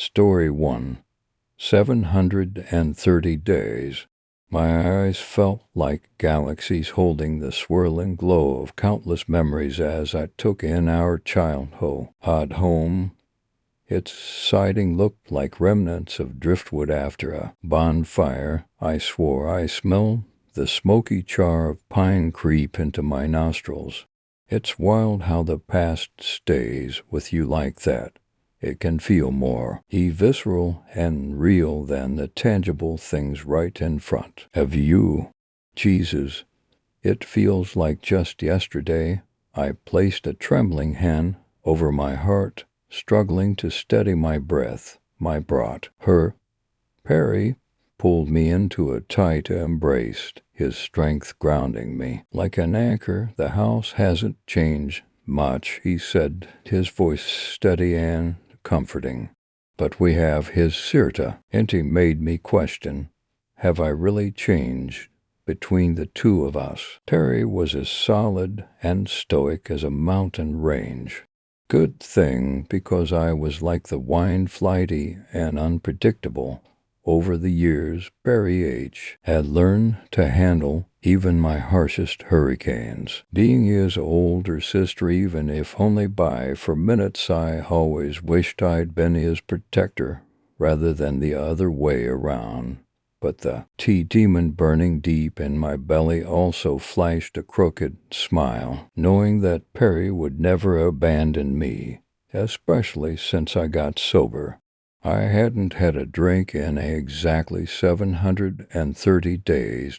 Story 1. 730 Days. My eyes felt like galaxies holding the swirling glow of countless memories as I took in our childhood home. Its siding looked like remnants of driftwood after a bonfire. I swore I smelled the smoky char of pine creep into my nostrils. It's wild how the past stays with you like that. It can feel more visceral and real than the tangible things right in front of you. Jesus, it feels like just yesterday I placed a trembling hand over my heart, struggling to steady my breath. My brought her. Perry pulled me into a tight embrace, his strength grounding me. Like an anchor, the house hasn't changed much, he said, his voice steady and comforting. But we have his Sirta, and he made me question, have I really changed between the two of us? Perry was as solid and stoic as a mountain range. Good thing, because I was like the wine, flighty and unpredictable. Over the years, Barry H. had learned to handle even my harshest hurricanes. Being his older sister, even if only by for minutes, I always wished I'd been his protector rather than the other way around. But the demon burning deep in my belly also flashed a crooked smile, knowing that Perry would never abandon me, especially since I got sober. I hadn't had a drink in exactly 730 days,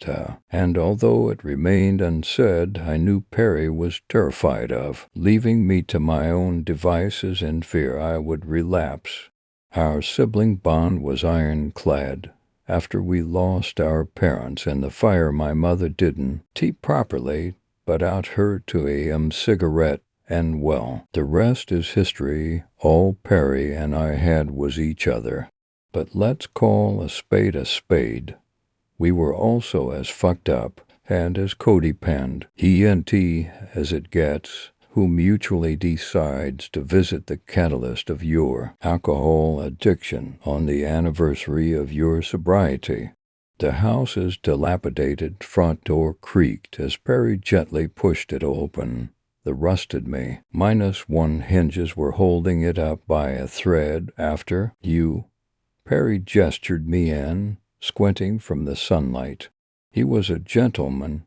and although it remained unsaid, I knew Perry was terrified of, leaving me to my own devices in fear I would relapse. Our sibling bond was ironclad. After we lost our parents in the fire, my mother didn't properly, but out her to a cigarette. And well, the rest is history. All Perry and I had was each other. But let's call a spade a spade. We were also as fucked up and as codependent, ENT as it gets, who mutually decides to visit the catalyst of your alcohol addiction on the anniversary of your sobriety. The house's dilapidated front door creaked as Perry gently pushed it open. The rusted -1 hinges were holding it up by a thread. After you, Perry gestured me in, squinting from the sunlight. He was a gentleman,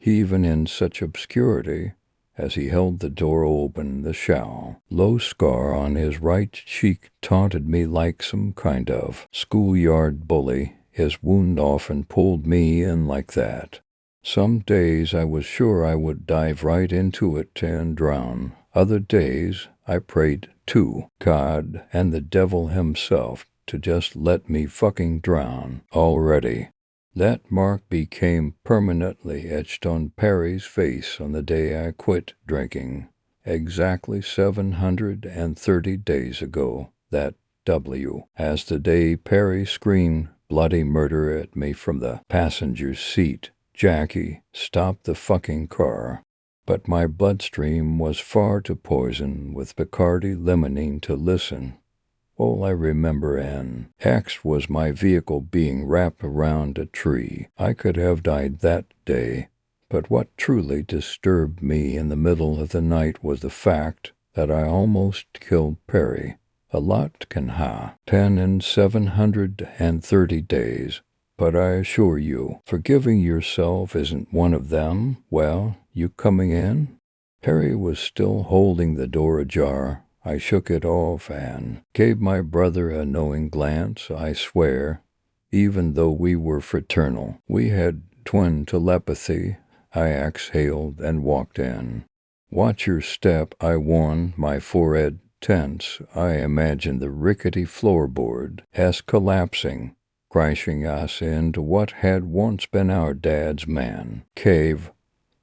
even in such obscurity. As he held the door open, the low scar on his right cheek taunted me like some kind of schoolyard bully. His wound often pulled me in like that. Some days I was sure I would dive right into it and drown. Other days I prayed to God and the devil himself to just let me fucking drown already. That mark became permanently etched on Perry's face on the day I quit drinking. Exactly 730 days ago, that as the day Perry screamed bloody murder at me from the passenger seat. Jackie, stop the fucking car. But my bloodstream was far too poisoned with Bacardi limonene to listen. All I remember was my vehicle being wrapped around a tree. I could have died that day, but what truly disturbed me in the middle of the night was the fact that I almost killed Perry. A lot can 10 in 730 days. But I assure you, forgiving yourself isn't one of them. Well, you coming in? Perry was still holding the door ajar. I shook it off and gave my brother a knowing glance. I swear, even though we were fraternal, we had twin telepathy. I exhaled and walked in. Watch your step, I warned, my forehead tense. I imagined the rickety floorboard as collapsing, crashing us into what had once been our dad's man cave.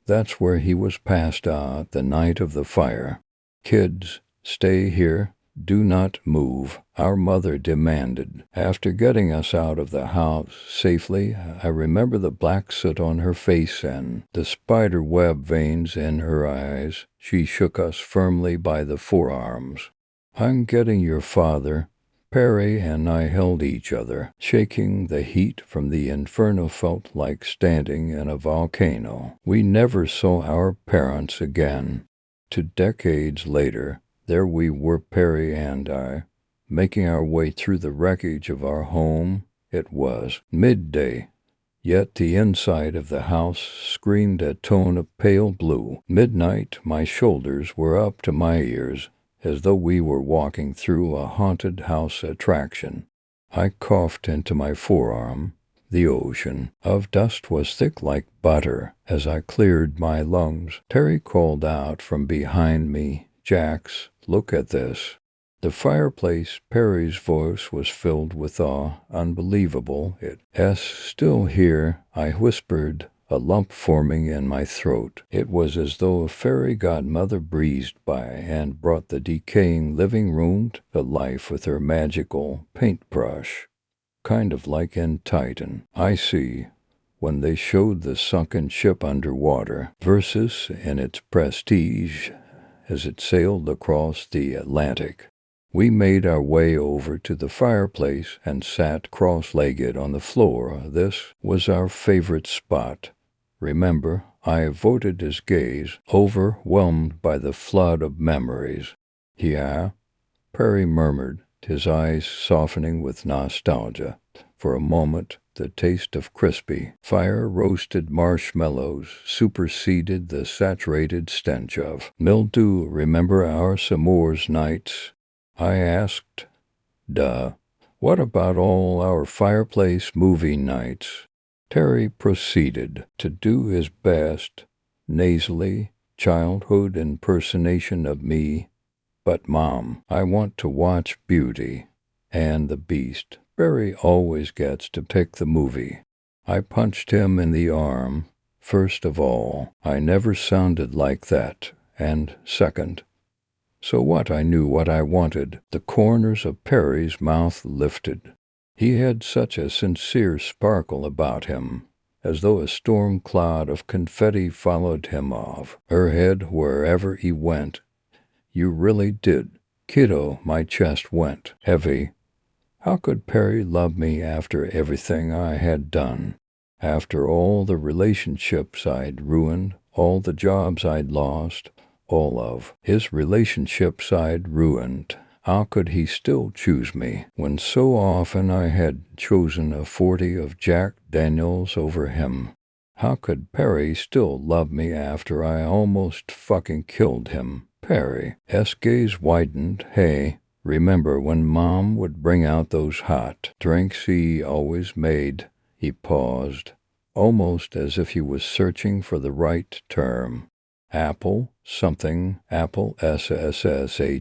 That's where he was passed out the night of the fire. Kids, stay here. Do not move, our mother demanded. After getting us out of the house safely, I remember the black soot on her face and the spider web veins in her eyes. She shook us firmly by the forearms. I'm getting your father. Perry and I held each other, shaking the heat from the inferno felt like standing in a volcano. We never saw our parents again. 2 decades later, there we were, Perry and I, making our way through the wreckage of our home. It was midday, yet the inside of the house screamed a tone of pale blue. Midnight, my shoulders were up to my ears, as though we were walking through a haunted house attraction. I coughed into my forearm. The ocean of dust was thick like butter as I cleared my lungs. Terry called out from behind me, "Jax, look at this." The fireplace, Perry's voice was filled with awe. "Unbelievable. It's still here," I whispered, a lump forming in my throat. It was as though a fairy godmother breezed by and brought the decaying living room to life with her magical paintbrush. Kind of like in Titan. I see. When they showed the sunken ship underwater, versus in its prestige as it sailed across the Atlantic. We made our way over to the fireplace and sat cross-legged on the floor. This was our favorite spot. Remember, I avoided his gaze, overwhelmed by the flood of memories. "Yeah," Perry murmured, his eyes softening with nostalgia. For a moment, the taste of crispy, fire-roasted marshmallows superseded the saturated stench of mildew. "Remember our s'mores nights?" I asked. "Duh. What about all our fireplace movie nights?" Terry proceeded to do his best, nasally, childhood impersonation of me. "But Mom, I want to watch Beauty and the Beast. Barry always gets to pick the movie." I punched him in the arm. First of all, I never sounded like that, and second, so what? I knew what I wanted. The corners of Perry's mouth lifted. He had such a sincere sparkle about him, as though a storm cloud of confetti followed him off her head wherever he went. "You really did, kiddo." My chest went heavy. How could Perry love me after everything I had done? After all the relationships I'd ruined, all the jobs I'd lost, all of his relationships I'd ruined. How could he still choose me, when so often I had chosen a 40 of Jack Daniels over him? How could Perry still love me after I almost fucking killed him? Perry's gaze widened. "Hey, remember when Mom would bring out those hot drinks he always made?" He paused, almost as if he was searching for the right term. "Apple something, apple SSSHHH.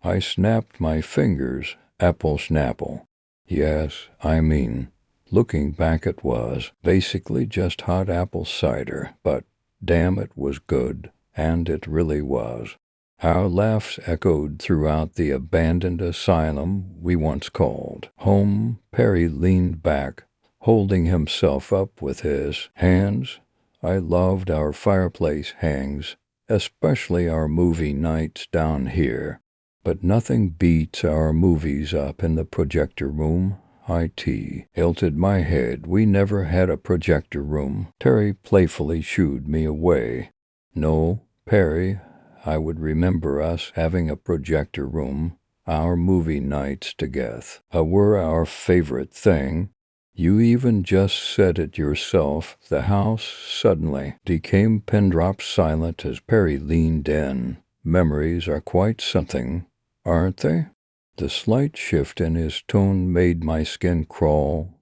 I snapped my fingers. "Apple Snapple." "Yes, I mean, looking back it was basically just hot apple cider, but damn it was good, and it really was." Our laughs echoed throughout the abandoned asylum we once called home. Perry leaned back, holding himself up with his hands. I loved our fireplace hangs, especially our movie nights down here. But nothing beats our movies up in the projector room. I tilted my head. "We never had a projector room." Terry playfully shooed me away. "No, Perry, I would remember us having a projector room. Our movie nights together were our favorite thing. You even just said it yourself." The house suddenly became pin-drop silent as Perry leaned in. "Memories are quite something, aren't they?" The slight shift in his tone made my skin crawl.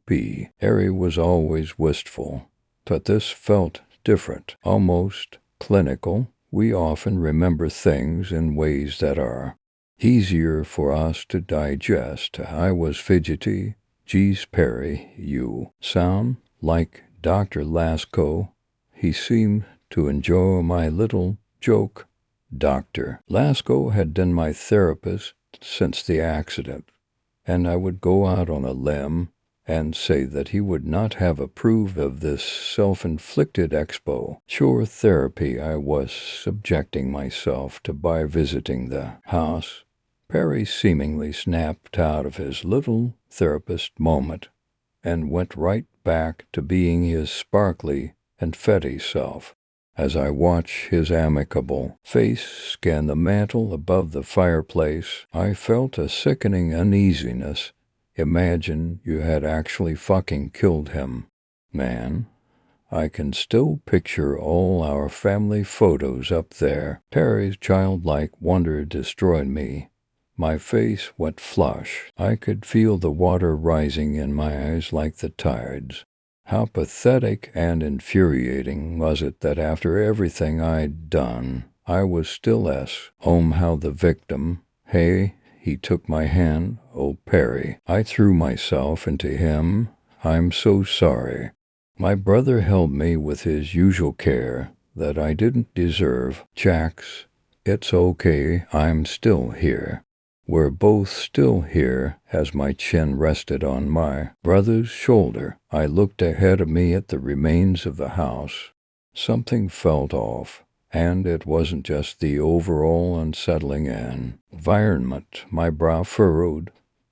Harry was always wistful, but this felt different, almost clinical. We often remember things in ways that are easier for us to digest. I was fidgety. "Geez, Perry, you sound like Dr. Lasco." He seemed to enjoy my little joke. Dr. Lasco had been my therapist since the accident, and I would go out on a limb and say that he would not have approved of this self-inflicted expo. Chore therapy I was subjecting myself to by visiting the house. Perry seemingly snapped out of his little therapist moment and went right back to being his sparkly and fetty self. As I watched his amicable face scan the mantel above the fireplace, I felt a sickening uneasiness. Imagine you had actually fucking killed him. Man, I can still picture all our family photos up there. Perry's childlike wonder destroyed me. My face went flush. I could feel the water rising in my eyes like the tides. How pathetic and infuriating was it that after everything I'd done, I was still how the victim. Hey, he took my hand. Oh, Perry. I threw myself into him. I'm so sorry. My brother held me with his usual care that I didn't deserve. Jax, it's okay, I'm still here. We're both still here. As my chin rested on my brother's shoulder, I looked ahead of me at the remains of the house. Something felt off, and it wasn't just the overall unsettling environment. My brow furrowed.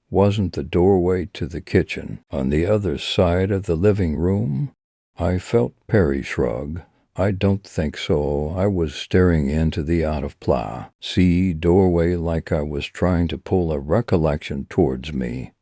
Wasn't the doorway to the kitchen on the other side of the living room? I felt Perry shrug. I don't think so. I was staring into the out-of-place doorway like I was trying to pull a recollection towards me.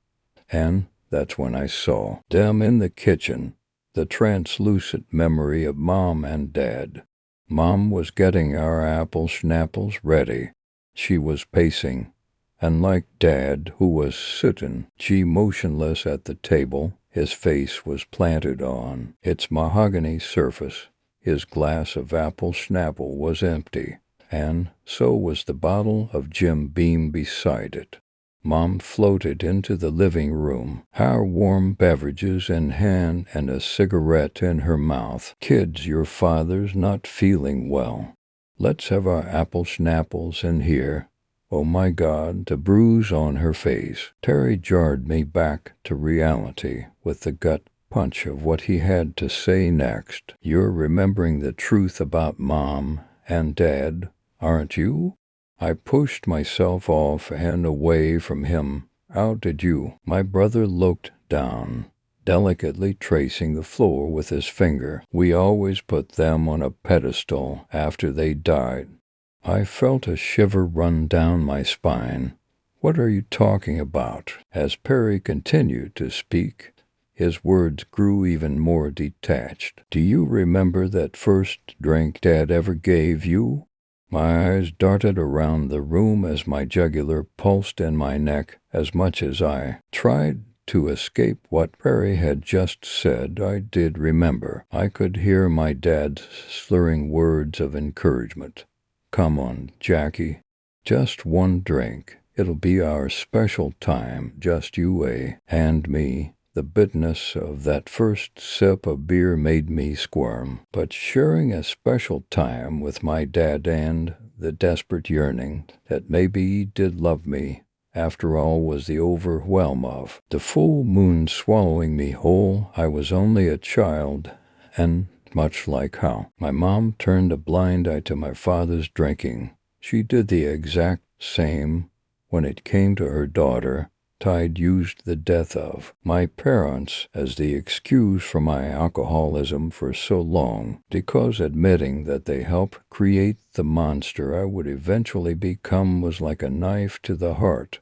And that's when I saw them in the kitchen, the translucent memory of Mom and Dad. Mom was getting our apple schnapples ready. She was pacing, and like Dad, who was sitting motionless at the table, his face was planted on its mahogany surface. His glass of apple schnapple was empty, and so was the bottle of Jim Beam beside it. Mom floated into the living room, our warm beverages in hand and a cigarette in her mouth. Kids, your father's not feeling well. Let's have our apple schnapples in here. Oh my God, the bruise on her face. Terry jarred me back to reality with the gut punch of what he had to say next. You're remembering the truth about Mom and Dad, aren't you? I pushed myself off and away from him. How did you? My brother looked down, delicately tracing the floor with his finger. We always put them on a pedestal after they died. I felt a shiver run down my spine. What are you talking about? As Perry continued to speak, his words grew even more detached. Do you remember that first drink Dad ever gave you? My eyes darted around the room as my jugular pulsed in my neck. As much as I tried to escape what Perry had just said, I did remember. I could hear my dad's slurring words of encouragement. Come on, Jackie. Just one drink. It'll be our special time, just you and me. The bitterness of that first sip of beer made me squirm, but sharing a special time with my dad and the desperate yearning that maybe he did love me, after all, was the overwhelm of the full moon swallowing me whole. I was only a child, and much like how my mom turned a blind eye to my father's drinking, she did the exact same when it came to her daughter. Tide used the death of my parents as the excuse for my alcoholism for so long, because admitting that they helped create the monster I would eventually become was like a knife to the heart.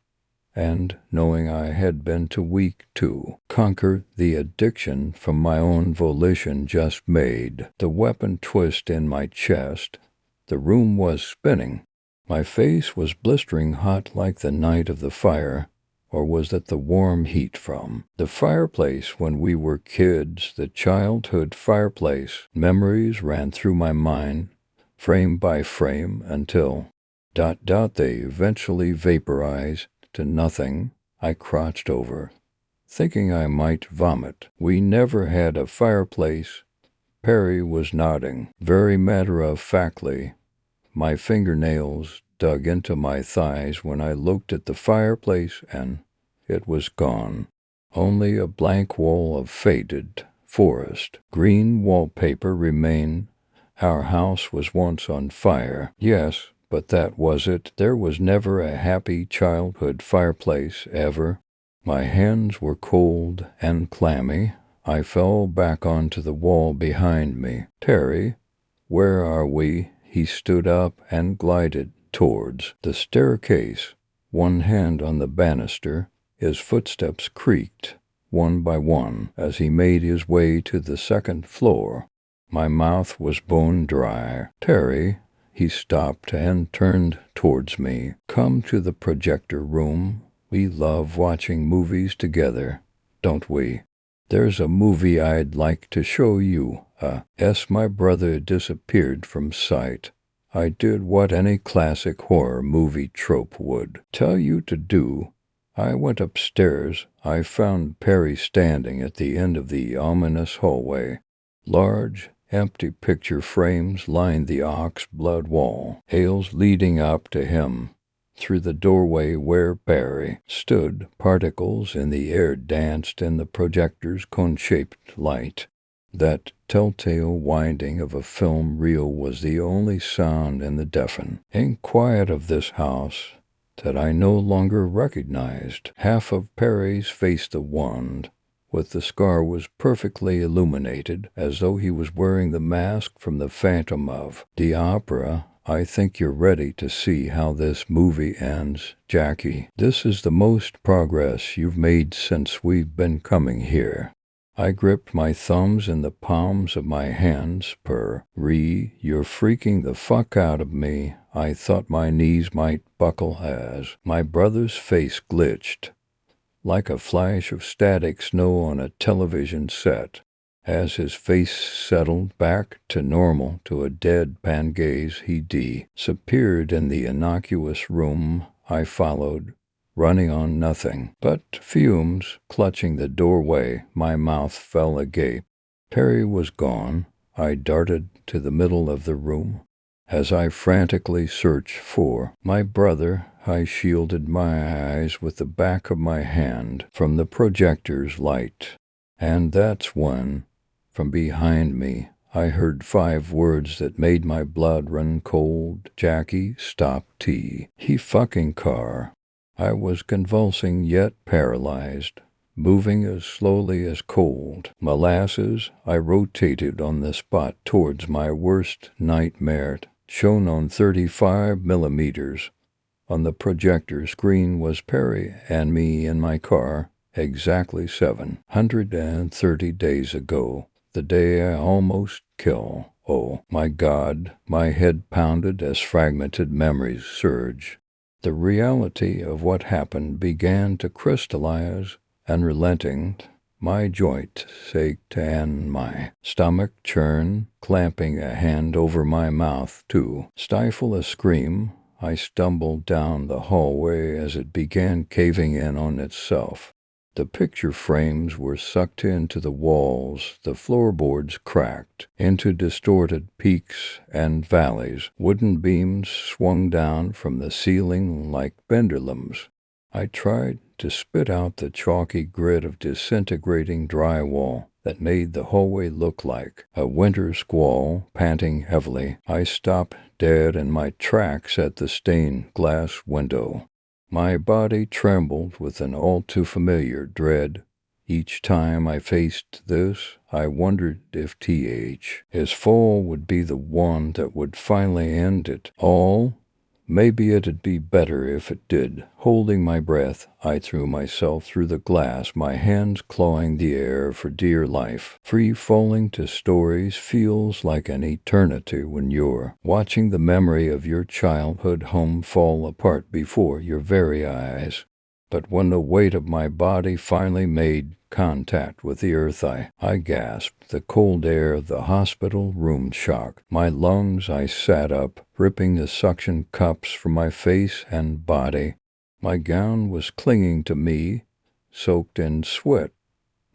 And knowing I had been too weak to conquer the addiction from my own volition just made the weapon twist in my chest. The room was spinning. My face was blistering hot like the night of the fire. Or was it the warm heat from the fireplace when we were kids? The childhood fireplace memories ran through my mind, frame by frame, until they eventually vaporized to nothing. I crouched over, thinking I might vomit. We never had a fireplace. Perry was nodding, very matter-of-factly. My fingernails dug into my thighs when I looked at the fireplace, and it was gone. Only a blank wall of faded forest green wallpaper remained. Our house was once on fire, yes, But that was it. There was never a happy childhood fireplace, ever. My hands were cold and clammy. I fell back onto the wall behind me. Terry, where are we? He stood up and glided towards the staircase, one hand on the banister. His footsteps creaked, one by one, as he made his way to the second floor. My mouth was bone dry. Terry, he stopped and turned towards me. Come to the projector room. We love watching movies together, don't we? There's a movie I'd like to show you. My brother disappeared from sight. I did what any classic horror movie trope would tell you to do. I went upstairs. I found Perry standing at the end of the ominous hallway. Large, empty picture frames lined the ox blood wall, aisles leading up to him. Through the doorway where Perry stood, particles in the air danced in the projector's cone-shaped light. That telltale winding of a film reel was the only sound in the deafening quiet of this house that I no longer recognized. Half of Perry's face, the wand with the scar, was perfectly illuminated, as though he was wearing the mask from the Phantom of the Opera. I think you're ready to see how this movie ends, Jackie. This is the most progress you've made since we've been coming here. I gripped my thumbs in the palms of my hands. You're freaking the fuck out of me. I thought my knees might buckle as my brother's face glitched, like a flash of static snow on a television set. As his face settled back to normal, to a deadpan gaze, he disappeared in the innocuous room. I followed, running on nothing but fumes. Clutching the doorway, my mouth fell agape. Perry was gone. I darted to the middle of the room. As I frantically searched for my brother, I shielded my eyes with the back of my hand from the projector's light. And that's when, from behind me, I heard 5 words that made my blood run cold. Jackie, stop he fucking car. I was convulsing yet paralyzed, moving as slowly as cold molasses. I rotated on the spot towards my worst nightmare, shown on 35 millimeters. On the projector screen was Perry and me in my car, exactly 730 days ago, the day I almost killed. Oh, my God, my head pounded as fragmented memories surged. The reality of what happened began to crystallize, unrelenting. My joint ached and my stomach churned. Clamping a hand over my mouth to stifle a scream, I stumbled down the hallway as it began caving in on itself. The picture frames were sucked into the walls, the floorboards cracked into distorted peaks and valleys. Wooden beams swung down from the ceiling like pendulums. I tried to spit out the chalky grit of disintegrating drywall that made the hallway look like a winter squall. Panting heavily, I stopped dead in my tracks at the stained glass window. My body trembled with an all-too-familiar dread. Each time I faced this, I wondered if his fall would be the one that would finally end it all. Maybe it'd be better if it did. Holding my breath, I threw myself through the glass, my hands clawing the air for dear life. Free-falling to stories feels like an eternity when you're watching the memory of your childhood home fall apart before your very eyes. But when the weight of my body finally made contact with the earth, I gasped. The cold air of the hospital room shocked my lungs. I sat up, ripping the suction cups from my face and body. My gown was clinging to me, soaked in sweat.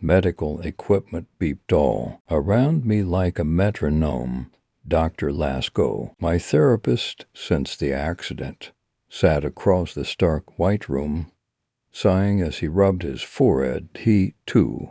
Medical equipment beeped all around me like a metronome. Dr. Lasco, my therapist since the accident, sat across the stark white room, sighing as he rubbed his forehead. He, too,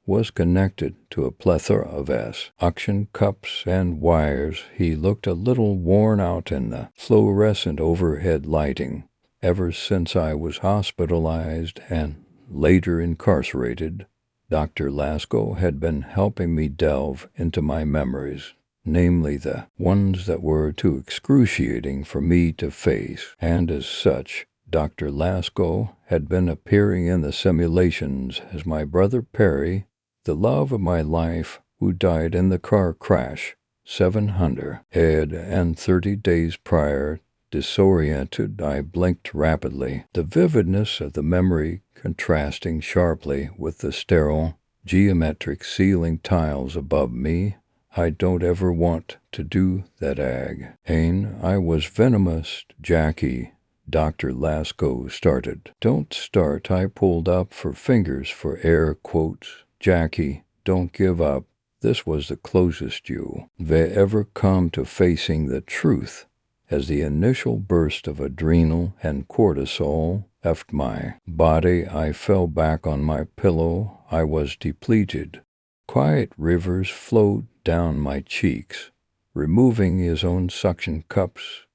was connected to a plethora of suction cups and wires. He looked a little worn out in the fluorescent overhead lighting. Ever since I was hospitalized and later incarcerated, Dr. Lasco had been helping me delve into my memories, namely the ones that were too excruciating for me to face, and as such, Dr. Lasco had been appearing in the simulations as my brother Perry, the love of my life, who died in the car crash 730 days prior. Disoriented, I blinked rapidly, the vividness of the memory contrasting sharply with the sterile, geometric ceiling tiles above me. I don't ever want to do that again. I was venomous, Jackie. Dr. Lasco started. Don't start. I pulled up for fingers for air quotes. Jackie, don't give up. This was the closest you ever come to facing the truth. As the initial burst of adrenal and cortisol left my body, I fell back on my pillow. I was depleted. Quiet rivers flowed down my cheeks. Removing his own suction cups,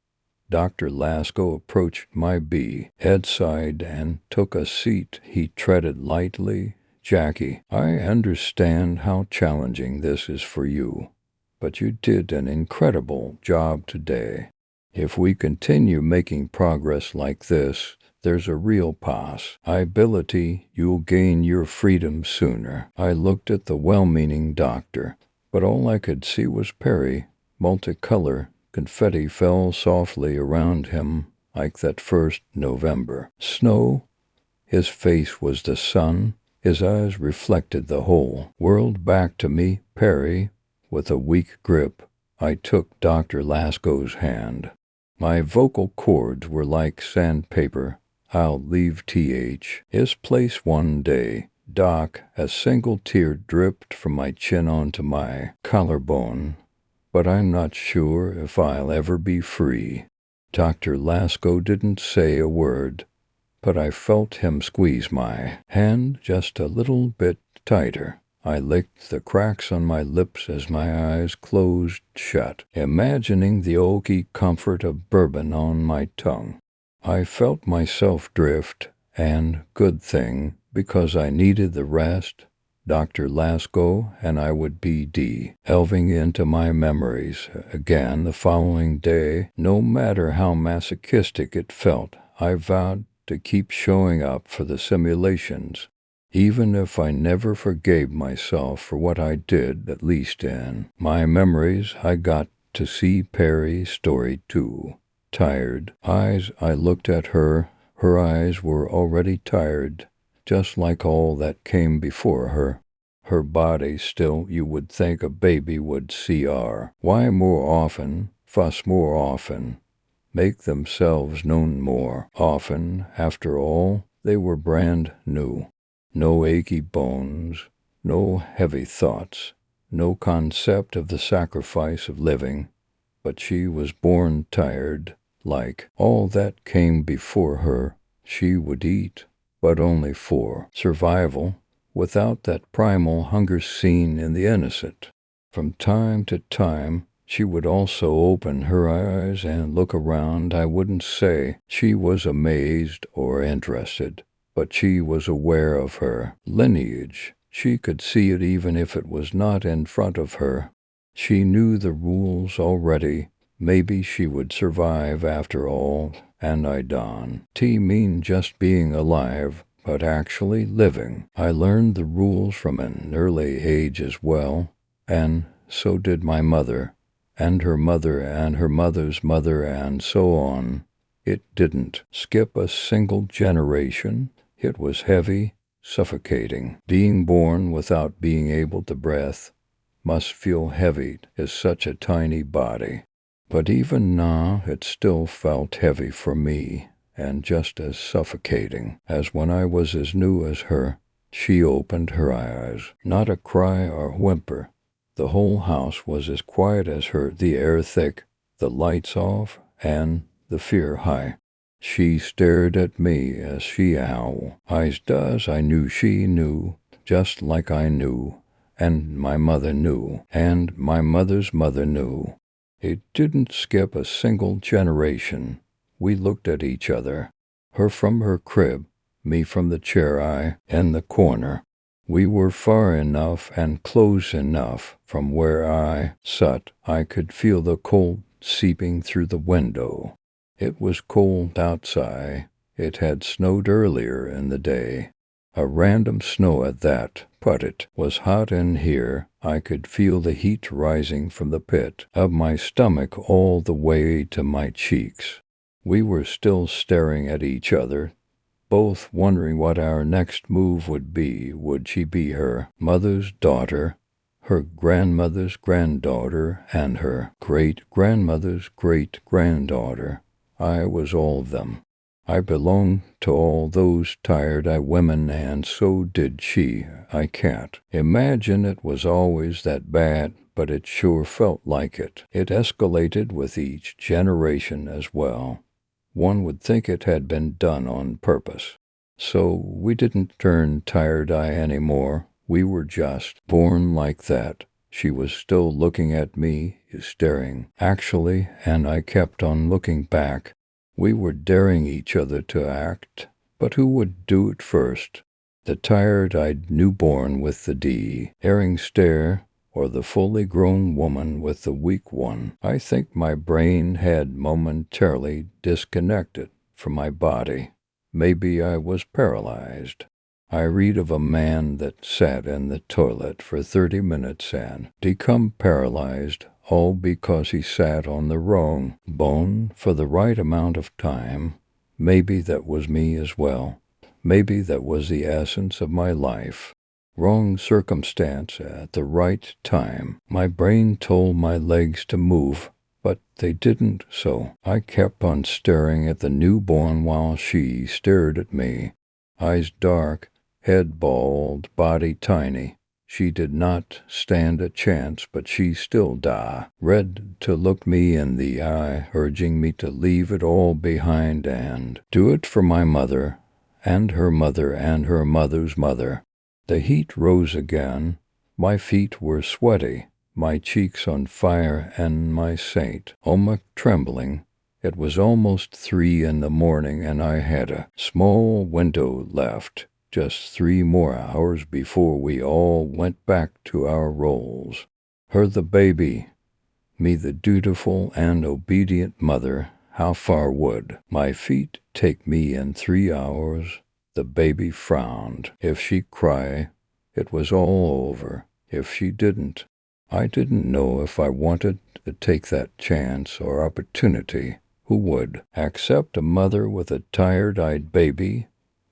Dr. Lasco approached my bedside and took a seat. He treaded lightly. Jackie, I understand how challenging this is for you, but you did an incredible job today. If we continue making progress like this, there's a real possibility you'll gain your freedom sooner. I looked at the well-meaning doctor, but all I could see was Perry. Multicolor confetti fell softly around him like that first November snow. His face was the sun. His eyes reflected the whole world back to me. Perry, with a weak grip, I took Dr. Lasco's hand. My vocal cords were like sandpaper. I'll leave his place one day. Doc, a single tear dripped from my chin onto my collarbone. But I'm not sure if I'll ever be free. Dr. Lasco didn't say a word, but I felt him squeeze my hand just a little bit tighter. I licked the cracks on my lips as my eyes closed shut, imagining the oaky comfort of bourbon on my tongue. I felt myself drift, and good thing, because I needed the rest. Dr. Lasco and I would be delving into my memories again the following day. No matter how masochistic it felt, I vowed to keep showing up for the simulations. Even if I never forgave myself for what I did, at least in my memories, I got to see Perry's story too. Tired eyes, I looked at her. Her eyes were already tired, just like all that came before her. Her body still, you would think a baby would CR. Why more often, fuss more often, make themselves known more often? After all, they were brand new. No achy bones, no heavy thoughts, no concept of the sacrifice of living. But she was born tired. Like all that came before her, she would eat, but only for survival, without that primal hunger seen in the innocent. From time to time, she would also open her eyes and look around. I wouldn't say she was amazed or interested, but she was aware of her lineage. She could see it even if it was not in front of her. She knew the rules already. Maybe she would survive after all, and I don't mean just being alive, but actually living. I learned the rules from an early age as well, and so did my mother, and her mother, and her mother's mother, and so on. It didn't skip a single generation. It was heavy, suffocating. Being born without being able to breathe must feel heavy as such a tiny body. But even now it still felt heavy for me, and just as suffocating as when I was as new as her. She opened her eyes. Not a cry or whimper. The whole house was as quiet as her, the air thick, the lights off, and the fear high. She stared at me as she owl eyes does. I knew she knew just like I knew, and my mother knew, and my mother's mother knew. It didn't skip a single generation. We looked at each other, her from her crib, me from the chair in the corner. We were far enough and close enough from where I sat. I could feel the cold seeping through the window. It was cold outside. It had snowed earlier in the day. A random snow at that, but it was hot in here. I could feel the heat rising from the pit of my stomach all the way to my cheeks. We were still staring at each other, both wondering what our next move would be. Would she be her mother's daughter, her grandmother's granddaughter, and her great-grandmother's great-granddaughter? I was all of them. I belonged to all those tired-eyed women, and so did she. I can't imagine it was always that bad, but it sure felt like it. It escalated with each generation as well. One would think it had been done on purpose. So we didn't turn tired-eyed anymore. We were just born like that. She was still looking at me, staring, actually, and I kept on looking back. We were daring each other to act, but who would do it first? The tired-eyed newborn with the daring stare, or the fully grown woman with the weak one? I think my brain had momentarily disconnected from my body. Maybe I was paralyzed. I read of a man that sat in the toilet for 30 minutes and become paralyzed, all because he sat on the wrong bone for the right amount of time. Maybe that was me as well. Maybe that was the essence of my life. Wrong circumstance at the right time. My brain told my legs to move, but they didn't, so I kept on staring at the newborn while she stared at me. Eyes dark, head bald, body tiny. She did not stand a chance, but she still ready to look me in the eye, urging me to leave it all behind and do it for my mother, and her mother, and her mother's mother. The heat rose again. My feet were sweaty, my cheeks on fire, and my stomach trembling. It was almost 3 in the morning, and I had a small window left. Just 3 more hours before we all went back to our roles. Her the baby, me the dutiful and obedient mother. How far would my feet take me in 3 hours? The baby frowned. If she cried, it was all over. If she didn't, I didn't know if I wanted to take that chance or opportunity. Who would accept a mother with a tired-eyed baby?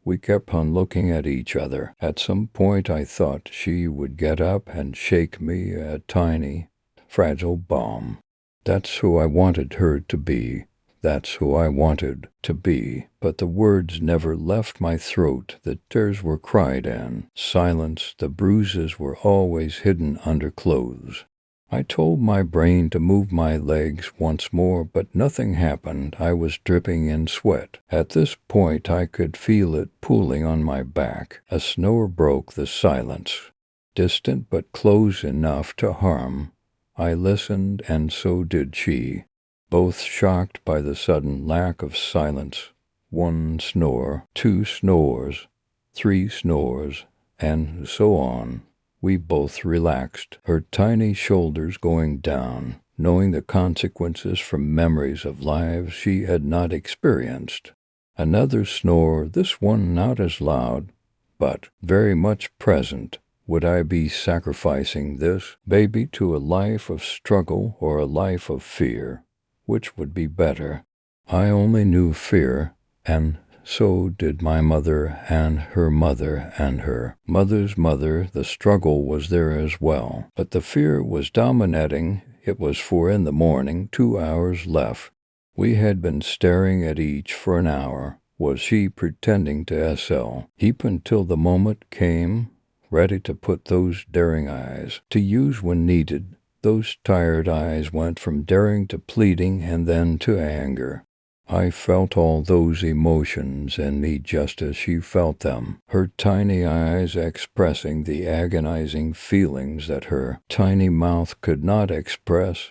We kept on looking at each other. At some point I thought she would get up and shake me, a tiny, fragile bomb. That's who I wanted her to be. That's who I wanted to be. But the words never left my throat. The tears were cried in silence. The bruises were always hidden under clothes. I told my brain to move my legs once more, but nothing happened. I was dripping in sweat. At this point I could feel it pooling on my back. A snore broke the silence, distant but close enough to harm. I listened, and so did she, both shocked by the sudden lack of silence. 1 snore, 2 snores, 3 snores, and so on. We both relaxed, her tiny shoulders going down, knowing the consequences from memories of lives she had not experienced. Another snore, this one not as loud, but very much present. Would I be sacrificing this baby to a life of struggle or a life of fear? Which would be better? I only knew fear, and so did my mother and her mother and her mother's mother. The struggle was there as well, but the fear was dominating. It was 4 in the morning, 2 hours left. We had been staring at each for an hour. Was she pretending to sleep until the moment came, ready to put those daring eyes to use when needed? Those tired eyes went from daring to pleading and then to anger. I felt all those emotions in me just as she felt them, her tiny eyes expressing the agonizing feelings that her tiny mouth could not express.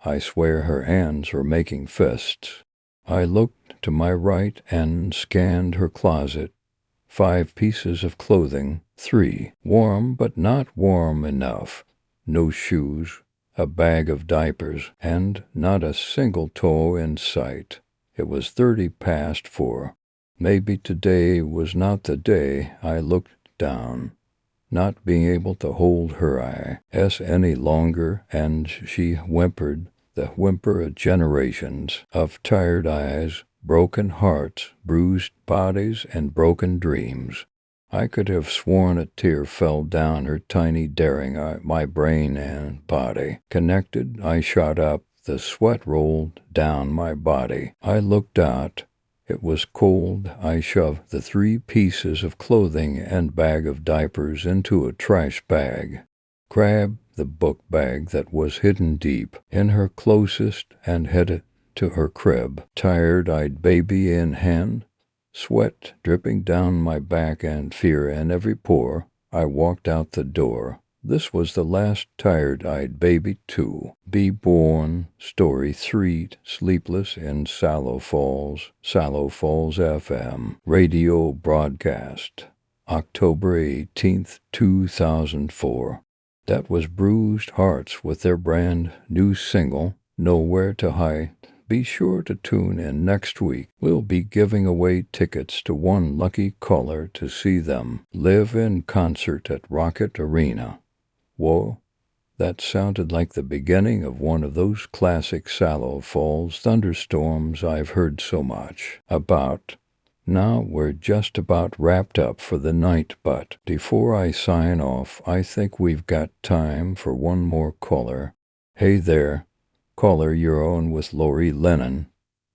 I swear her hands were making fists. I looked to my right and scanned her closet. 5 pieces of clothing, 3, warm but not warm enough, no shoes, a bag of diapers, and not a single toe in sight. It was 30 past 4. Maybe today was not the day. I looked down, not being able to hold her eyes any longer, and she whimpered, the whimper of generations of tired eyes, broken hearts, bruised bodies, and broken dreams. I could have sworn a tear fell down her tiny daring eye. My brain and body connected. I shot up. The sweat rolled down my body. I looked out. It was cold. I shoved the 3 pieces of clothing and bag of diapers into a trash bag, grabbed the book bag that was hidden deep in her closest, and headed to her crib, tired-eyed baby in hand, sweat dripping down my back and fear in every pore. I walked out the door. This was the last tired-eyed baby to be born. Story 3, Sleepless in Sallow Falls FM, radio broadcast, October 18th, 2004. That was Bruised Hearts with their brand new single, Nowhere to Hide. Be sure to tune in next week. We'll be giving away tickets to one lucky caller to see them live in concert at Rocket Arena. Whoa, that sounded like the beginning of one of those classic Sallow Falls thunderstorms I've heard so much about. Now we're just about wrapped up for the night, but before I sign off, I think we've got time for one more caller. Hey there, caller, you're on with Lori Lennon.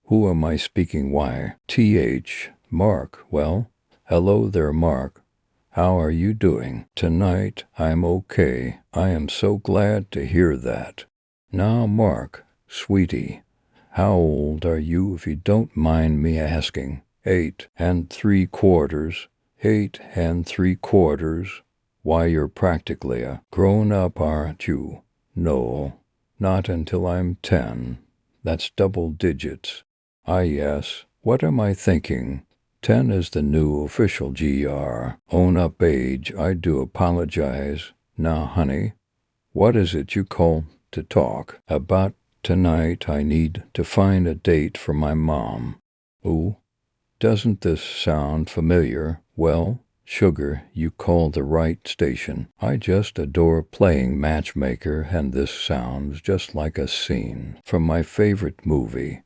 Who am I speaking? Why? TH. Mark. Well, hello there, Mark. How are you doing? Tonight, I'm okay. I am so glad to hear that. Now, Mark, sweetie, how old are you, if you don't mind me asking? 8 3/4. 8 3/4. Why, you're practically a grown-up, aren't you? No, not until I'm 10. That's double digits. Ah, yes. What am I thinking? 10 is the new official GR. Own up age. I do apologize. Now, honey, what is it you called to talk about tonight? I need to find a date for my mom. Ooh, doesn't this sound familiar? Well, sugar, you called the right station. I just adore playing matchmaker, and this sounds just like a scene from my favorite movie.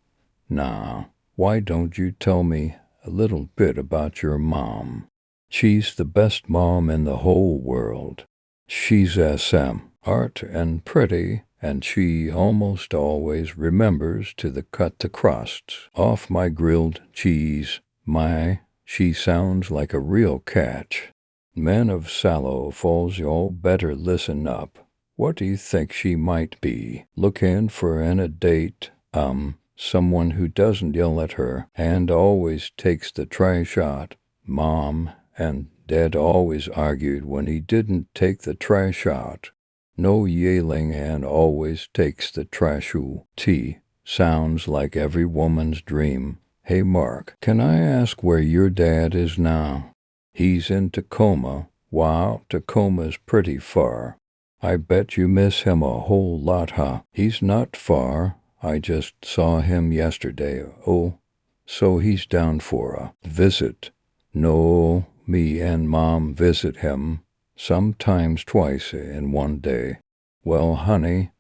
Now, why don't you tell me a little bit about your mom? She's the best mom in the whole world. She's SM, art and pretty, and she almost always remembers to cut the crusts off my grilled cheese. She sounds like a real catch. Men of Sallow Falls, y'all better listen up. What do you think she might be looking for in a date? Someone who doesn't yell at her and always takes the trash out. Mom and Dad always argued when he didn't take the trash out. No yelling, and always takes the trash out. Sounds like every woman's dream. Hey, Mark, can I ask where your dad is now? He's in Tacoma. Wow, Tacoma's pretty far. I bet you miss him a whole lot, huh? He's not far. I just saw him yesterday. Oh, so he's down for a visit? No, me and Mom visit him sometimes twice in one day. Well, honey,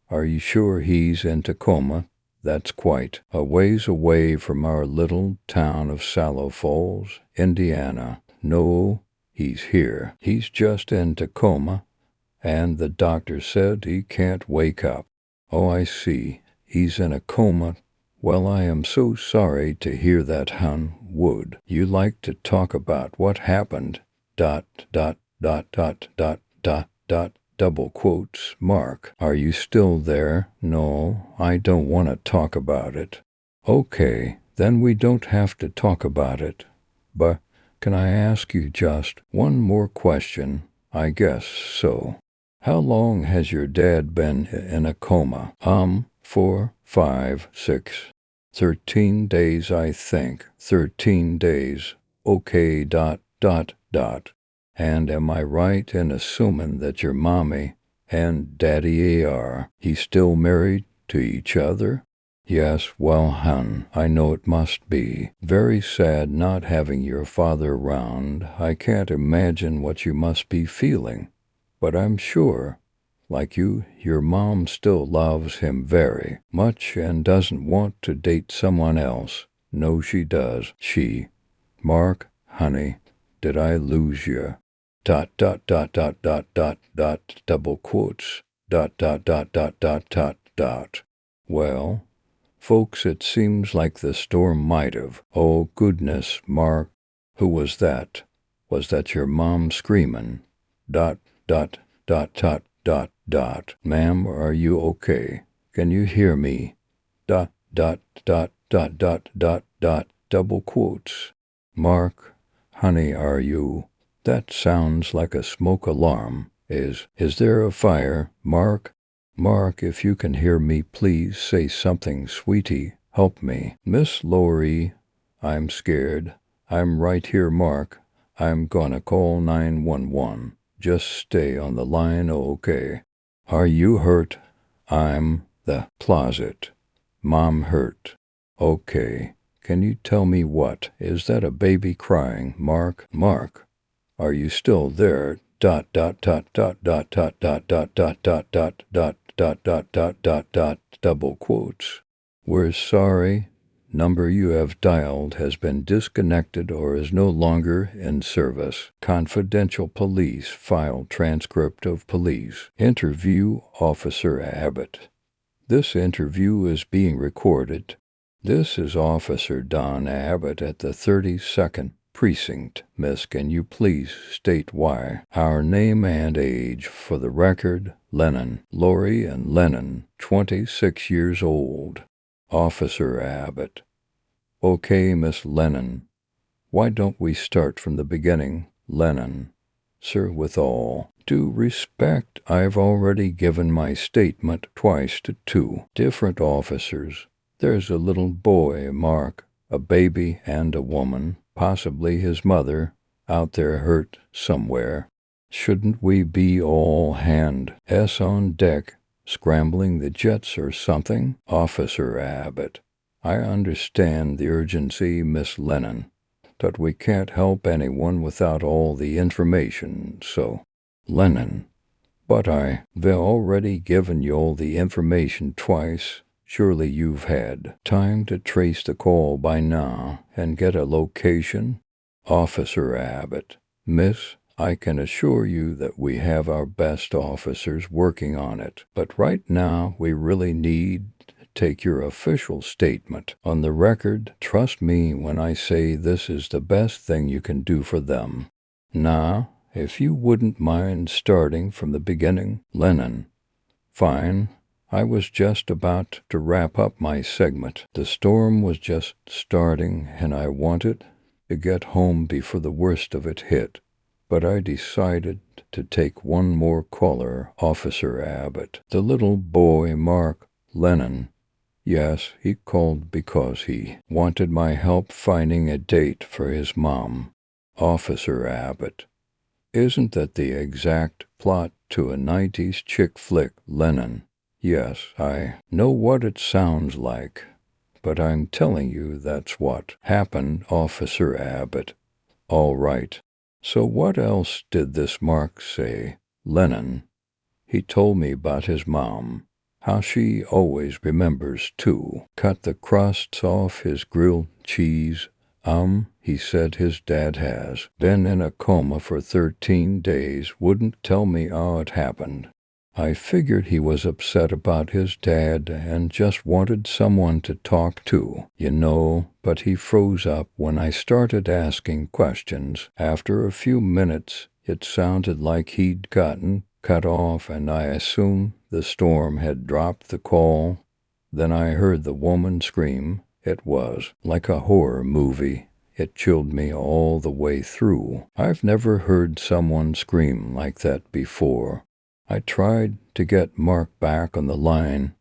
are you sure he's in Tacoma? That's quite a ways away from our little town of Sallow Falls, Indiana. No, he's here. He's just in Tacoma, and the doctor said he can't wake up. Oh, I see. He's in a coma. Well, I am so sorry to hear that, hon. Would you like to talk about what happened? ... Double quotes. Mark, are you still there? No, I don't want to talk about it. Okay, Then we don't have to talk about it. But can I ask you just one more question? I guess so. How long has your dad been in a coma? 4, 5, 6, 13 days, I think. 13 days. Okay, ... And am I right in assuming that your mommy and daddy are he still married to each other? Yes, well, hun, I know it must be very sad not having your father around. I can't imagine what you must be feeling. But I'm sure, like you, your mom still loves him very much and doesn't want to date someone else. No, she does. Mark, honey, did I lose you? ... double quotes. ... Well, folks, it seems like the storm might have. Oh, goodness, Mark. Who was that? Was that your mom screaming? ... Ma'am, are you okay? Can you hear me? ... double quotes. Mark, honey, are you? That sounds like a smoke alarm. Is there a fire, Mark? Mark, if you can hear me, please say something, sweetie. Help me. Miss Laurie, I'm scared. I'm right here, Mark. I'm gonna call 911. Just stay on the line, okay? Are you hurt? I'm the closet. Mom hurt. Okay. Can you tell me what? Is that a baby crying, Mark? Mark, are you still there? ... double quotes. We're sorry. Number you have dialed has been disconnected or is no longer in service. Confidential police file transcript of police. Interview Officer Abbott. This interview is being recorded. This is Officer Don Abbott at the 32nd Precinct. Miss, can you please state why? Our name and age for the record. Lennon. Laurie and Lennon, 26 years old. Officer Abbott. Okay, Miss Lennon. Why don't we start from the beginning? Lennon. Sir, with all due respect, I've already given my statement twice to 2 different officers. There's a little boy, Mark, a baby and a woman, possibly his mother, out there hurt somewhere. Shouldn't we be all hands on deck, scrambling the jets or something? Officer Abbott. I understand the urgency, Miss Lennon, but we can't help anyone without all the information, so. Lennon. But I've already given you all the information twice. Surely you've had time to trace the call by now and get a location? Officer Abbott. Miss, I can assure you that we have our best officers working on it, but right now we really need to take your official statement on the record. Trust me when I say this is the best thing you can do for them. Now, if you wouldn't mind starting from the beginning. Lennon. Fine. I was just about to wrap up my segment. The storm was just starting and I wanted to get home before the worst of it hit. But I decided to take one more caller, Officer Abbott. The little boy, Mark. Lennon. Yes, he called because he wanted my help finding a date for his mom. Officer Abbott. Isn't that the exact plot to a 90s chick flick? Lennon. Yes, I know what it sounds like, but I'm telling you that's what happened, Officer Abbott. All right. So what else did this Mark say? Lennon. He told me about his mom, how she always remembers to cut the crusts off his grilled cheese. He said his dad has been in a coma for 13 days, wouldn't tell me how it happened. I figured he was upset about his dad and just wanted someone to talk to, but he froze up when I started asking questions. After a few minutes, it sounded like he'd gotten cut off and I assumed the storm had dropped the call. Then I heard the woman scream. It was like a horror movie. It chilled me all the way through. I've never heard someone scream like that before. I tried to get Mark back on the line,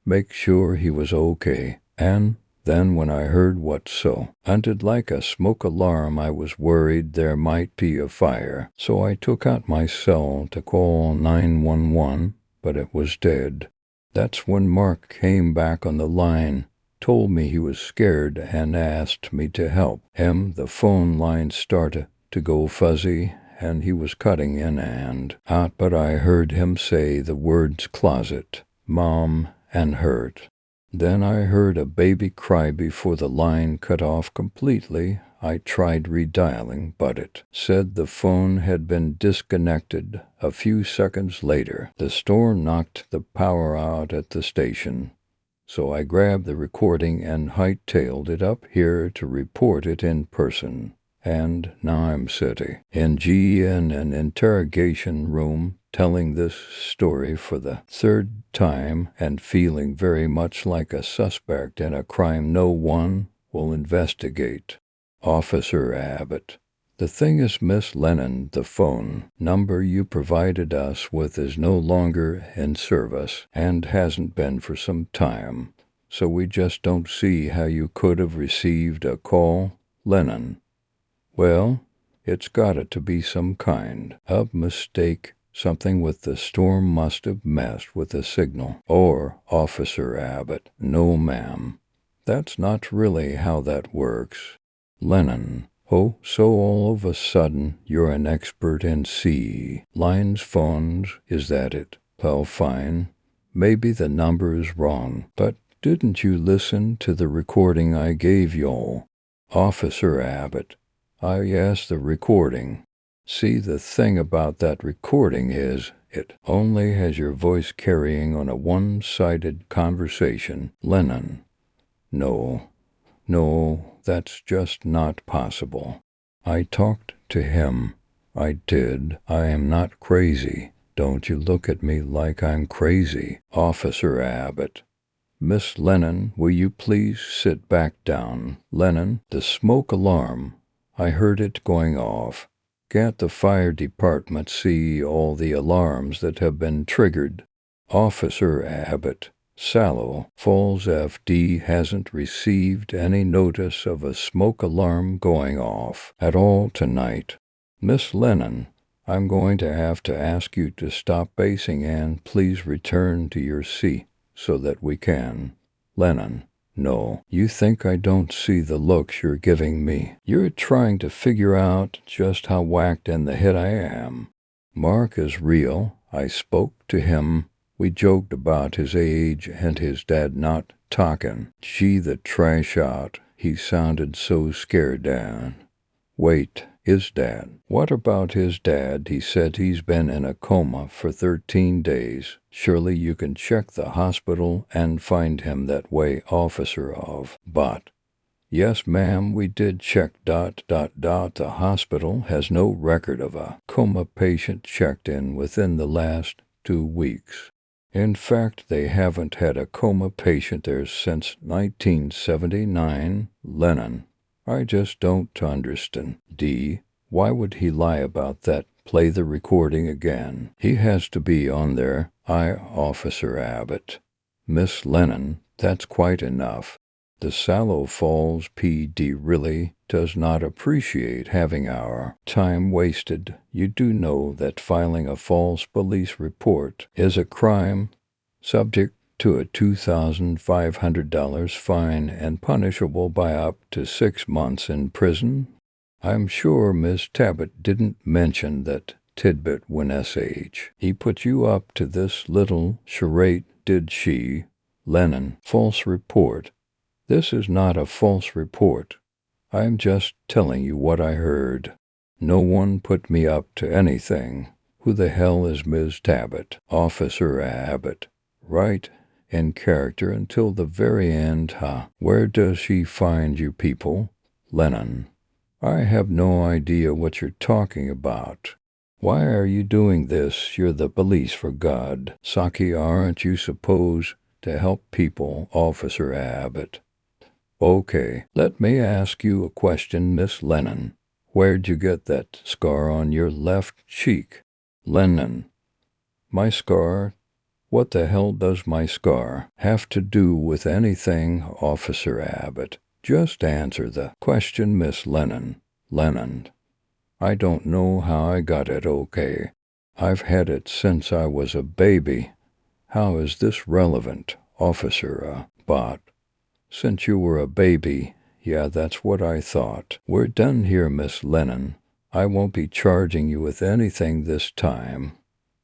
make sure he was okay, and then when I heard what sounded like a smoke alarm, I was worried there might be a fire. So I took out my cell to call 911, but it was dead. That's when Mark came back on the line, told me he was scared and asked me to help him. The phone line started to go fuzzy and he was cutting in and out, but I heard him say the words closet, mom, and hurt. Then I heard a baby cry before the line cut off completely. I tried redialing, but it said the phone had been disconnected. A few seconds later, the storm knocked the power out at the station. So I grabbed the recording and hightailed it up here to report it in person. And now I'm sitting in an interrogation room telling this story for the third time and feeling very much like a suspect in a crime no one will investigate. Officer Abbott. The thing is, Miss Lennon, the phone number you provided us with is no longer in service and hasn't been for some time, so we just don't see how you could have received a call, Lennon. Well, it's gotta to be some kind of mistake. Something with the storm must have messed with the signal. Or, Officer Abbott, no ma'am. That's not really how that works. Lennon. Oh, so all of a sudden you're an expert in sea lines phones, is that it? Well, fine. Maybe the number is wrong, but didn't you listen to the recording I gave y'all? Officer Abbott. Yes, the recording. See, the thing about that recording is it only has your voice carrying on a one-sided conversation. Lennon. No, that's just not possible. I talked to him. I did. I am not crazy. Don't you look at me like I'm crazy. Officer Abbott. Miss Lennon, will you please sit back down? Lennon, the smoke alarm. I heard it going off. Can't the fire department see all the alarms that have been triggered? Officer Abbott. Sallow Falls FD hasn't received any notice of a smoke alarm going off at all tonight. Miss Lennon, I'm going to have to ask you to stop basing and please return to your seat so that we can. Lennon. No, you think I don't see the looks you're giving me. You're trying to figure out just how whacked in the head I am. Mark is real. I spoke to him. We joked about his age and his dad not talking. Gee, the trash out. He sounded so scared, Dan. Wait, his dad. What about his dad? He said he's been in a coma for 13 days. Surely you can check the hospital and find him that way, officer of. But, yes, ma'am, we did check ... The hospital has no record of a coma patient checked in within the last 2 weeks. In fact, they haven't had a coma patient there since 1979. Lennon. I just don't understand. D. Why would he lie about that? Play the recording again. He has to be on there. Officer Abbott. Miss Lennon, that's quite enough. The Sallow Falls PD really does not appreciate having our time wasted. You do know that filing a false police report is a crime, subject to a $2,500 fine and punishable by up to 6 months in prison. I'm sure Miss Tabbitt didn't mention that tidbit when he put you up to this little charade, did she? Lennon. False report. This is not a false report. I'm just telling you what I heard. No one put me up to anything. Who the hell is Ms. Tabbitt? Officer Abbott. Right in character until the very end, huh? Where does she find you people? Lennon. I have no idea what you're talking about. Why are you doing this? You're the police, for God. Saki, aren't you supposed to help people, Officer Abbott? Okay, let me ask you a question, Miss Lennon. Where'd you get that scar on your left cheek? Lennon. My scar? What the hell does my scar have to do with anything, Officer Abbott? Just answer the question, Miss Lennon. Lennon. I don't know how I got it, okay? I've had it since I was a baby. How is this relevant, Officer Bot? Since you were a baby, yeah, that's what I thought. We're done here, Miss Lennon. I won't be charging you with anything this time,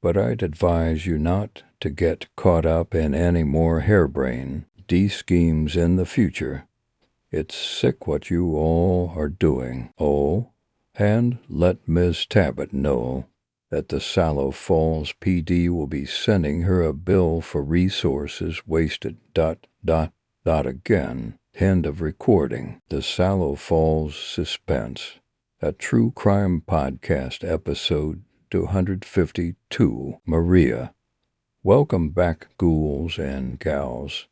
but I'd advise you not to get caught up in any more harebrained schemes in the future. It's sick what you all are doing. Oh, and let Miss Tabbitt know that the Sallow Falls PD will be sending her a bill for resources wasted. Again. End of recording. The Sallow Falls Suspense, a true crime podcast, episode 252. Maria. Welcome back, ghouls and gals.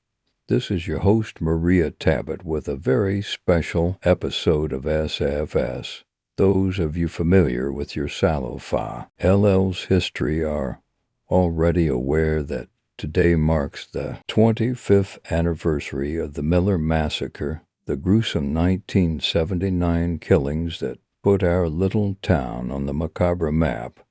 This is your host, Maria Tabbitt, with a very special episode of SFS. Those of you familiar with your Sallow Fa LL's history are already aware that today marks the 25th anniversary of the Miller Massacre, the gruesome 1979 killings that put our little town on the macabre map.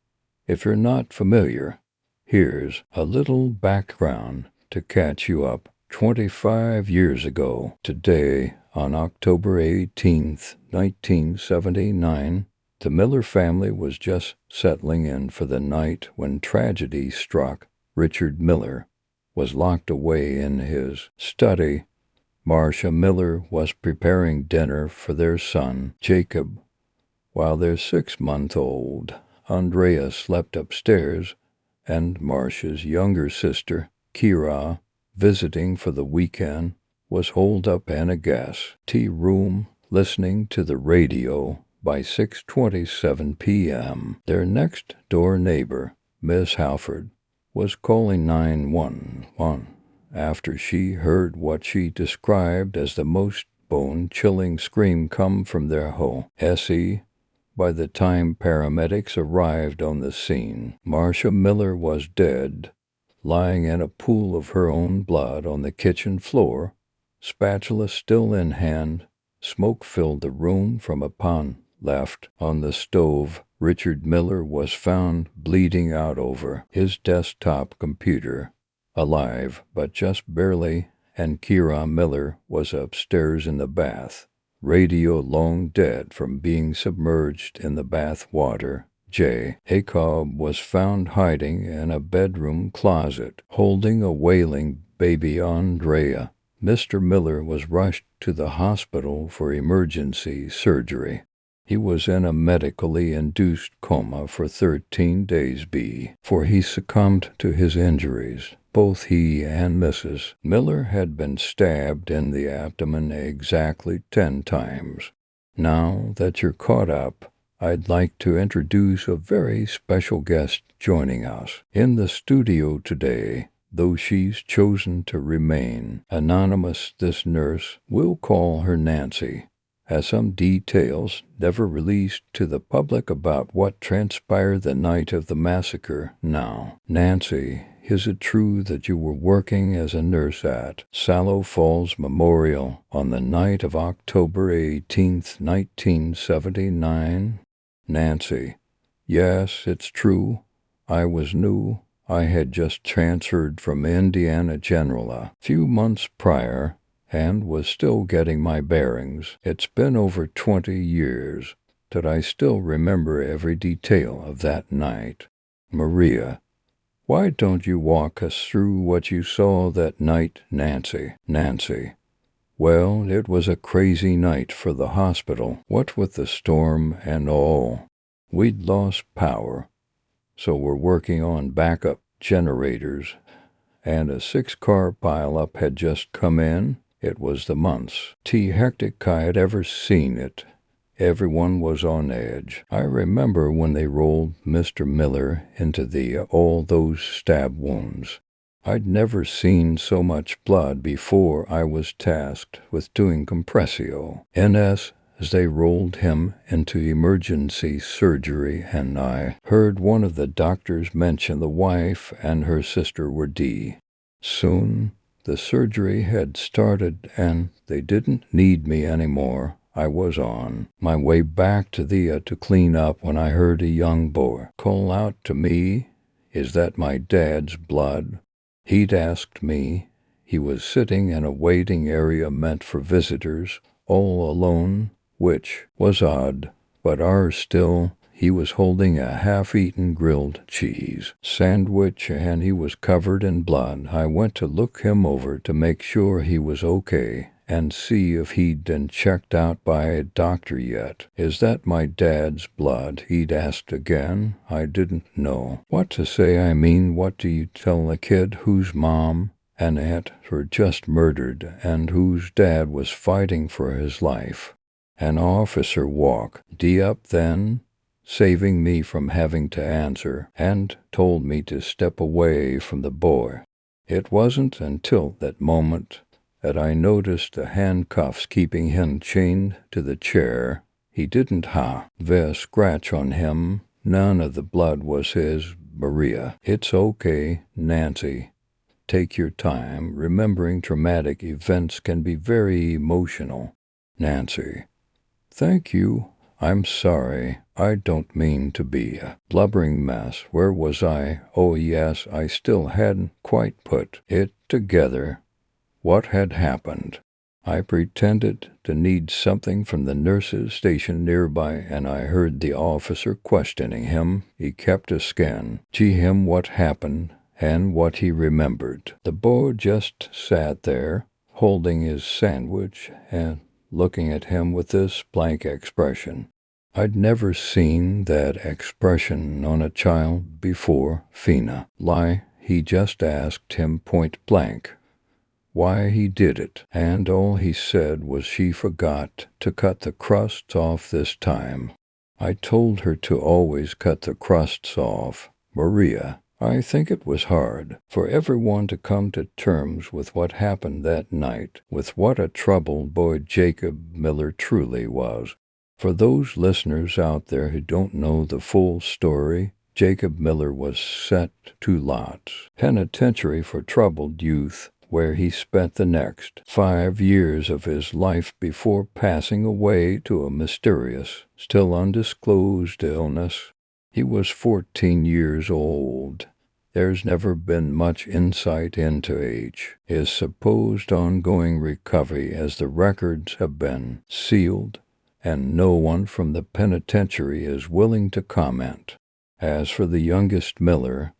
If you're not familiar, here's a little background to catch you up. 25 years ago, today, on October 18th, 1979, the Miller family was just settling in for the night when tragedy struck. Richard Miller was locked away in his study. Marcia Miller was preparing dinner for their son, Jacob, while their 6-month-old Andrea slept upstairs, and Marcia's younger sister, Kira, visiting for the weekend, was holed up in a gas tea room listening to the radio. By 6:27 p.m., their next-door neighbor, Miss Halford, was calling 911 after she heard what she described as the most bone-chilling scream come from their home. By the time paramedics arrived on the scene, Marcia Miller was dead, lying in a pool of her own blood on the kitchen floor, spatula still in hand. Smoke filled the room from a pan left on the stove. Richard Miller was found bleeding out over his desktop computer, alive but just barely, and Kira Miller was upstairs in the bath, radio long dead from being submerged in the bath water. Jacob was found hiding in a bedroom closet, holding a wailing baby Andrea. Mr. Miller was rushed to the hospital for emergency surgery. He was in a medically induced coma for 13 days before he succumbed to his injuries. Both he and Mrs. Miller had been stabbed in the abdomen exactly 10 times. Now that you're caught up, I'd like to introduce a very special guest joining us in the studio today. Though she's chosen to remain anonymous, this nurse, we'll call her Nancy, has some details never released to the public about what transpired the night of the massacre. Now, Nancy, is it true that you were working as a nurse at Sallow Falls Memorial on the night of October 18th, 1979? Nancy: yes, it's true. I was new. I had just transferred from Indiana General a few months prior and was still getting my bearings. It's been over 20 years that I still remember every detail of that night. Maria: why don't you walk us through what you saw that night, Nancy? Nancy: well, it was a crazy night for the hospital, what with the storm and all. We'd lost power, so we're working on backup generators, and a 6-car pileup had just come in. It was the months hectic I had ever seen it. Everyone was on edge. I remember when they rolled Mr. Miller into all those stab wounds. I'd never seen so much blood before. I was tasked with doing compressio NS as they rolled him into emergency surgery, and I heard one of the doctors mention the wife and her sister were D. Soon the surgery had started and they didn't need me anymore. I was on my way back to to clean up when I heard a young boy call out to me, "Is that my dad's blood?" He'd asked me. He was sitting in a waiting area meant for visitors, all alone, which was odd, but ours still. He was holding a half-eaten grilled cheese sandwich and he was covered in blood. I went to look him over to make sure he was okay and see if he'd been checked out by a doctor yet. "Is that my dad's blood?" he'd asked again. I didn't know what to say. I mean, what do you tell a kid whose mom and aunt were just murdered and whose dad was fighting for his life? An officer walked D up then, saving me from having to answer, and told me to step away from the boy. It wasn't until that moment that I noticed the handcuffs keeping him chained to the chair. He didn't have a scratch on him. None of the blood was his. "Maria, it's okay, Nancy. Take your time. Remembering traumatic events can be very emotional." Nancy: "Thank you. I'm sorry. I don't mean to be a blubbering mess. Where was I? Oh yes, I still hadn't quite put it together. What had happened? I pretended to need something from the nurses stationed nearby, and I heard the officer questioning him. He kept a scan. Gee, him what happened and what he remembered." The boy just sat there, holding his sandwich and looking at him with this blank expression. I'd never seen that expression on a child before. Fina lie. He just asked him point blank why he did it, and all he said was she forgot to cut the crusts off this time. I told her to always cut the crusts off. Maria, I think it was hard for everyone to come to terms with what happened that night, with what a troubled boy Jacob Miller truly was. For those listeners out there who don't know the full story, Jacob Miller was sent to Lots Penitentiary for troubled youth, where he spent the next 5 years of his life before passing away to a mysterious, still undisclosed illness. He was 14 years old. There's never been much insight into his supposed ongoing recovery, as the records have been sealed, and no one from the penitentiary is willing to comment. As for the youngest Miller,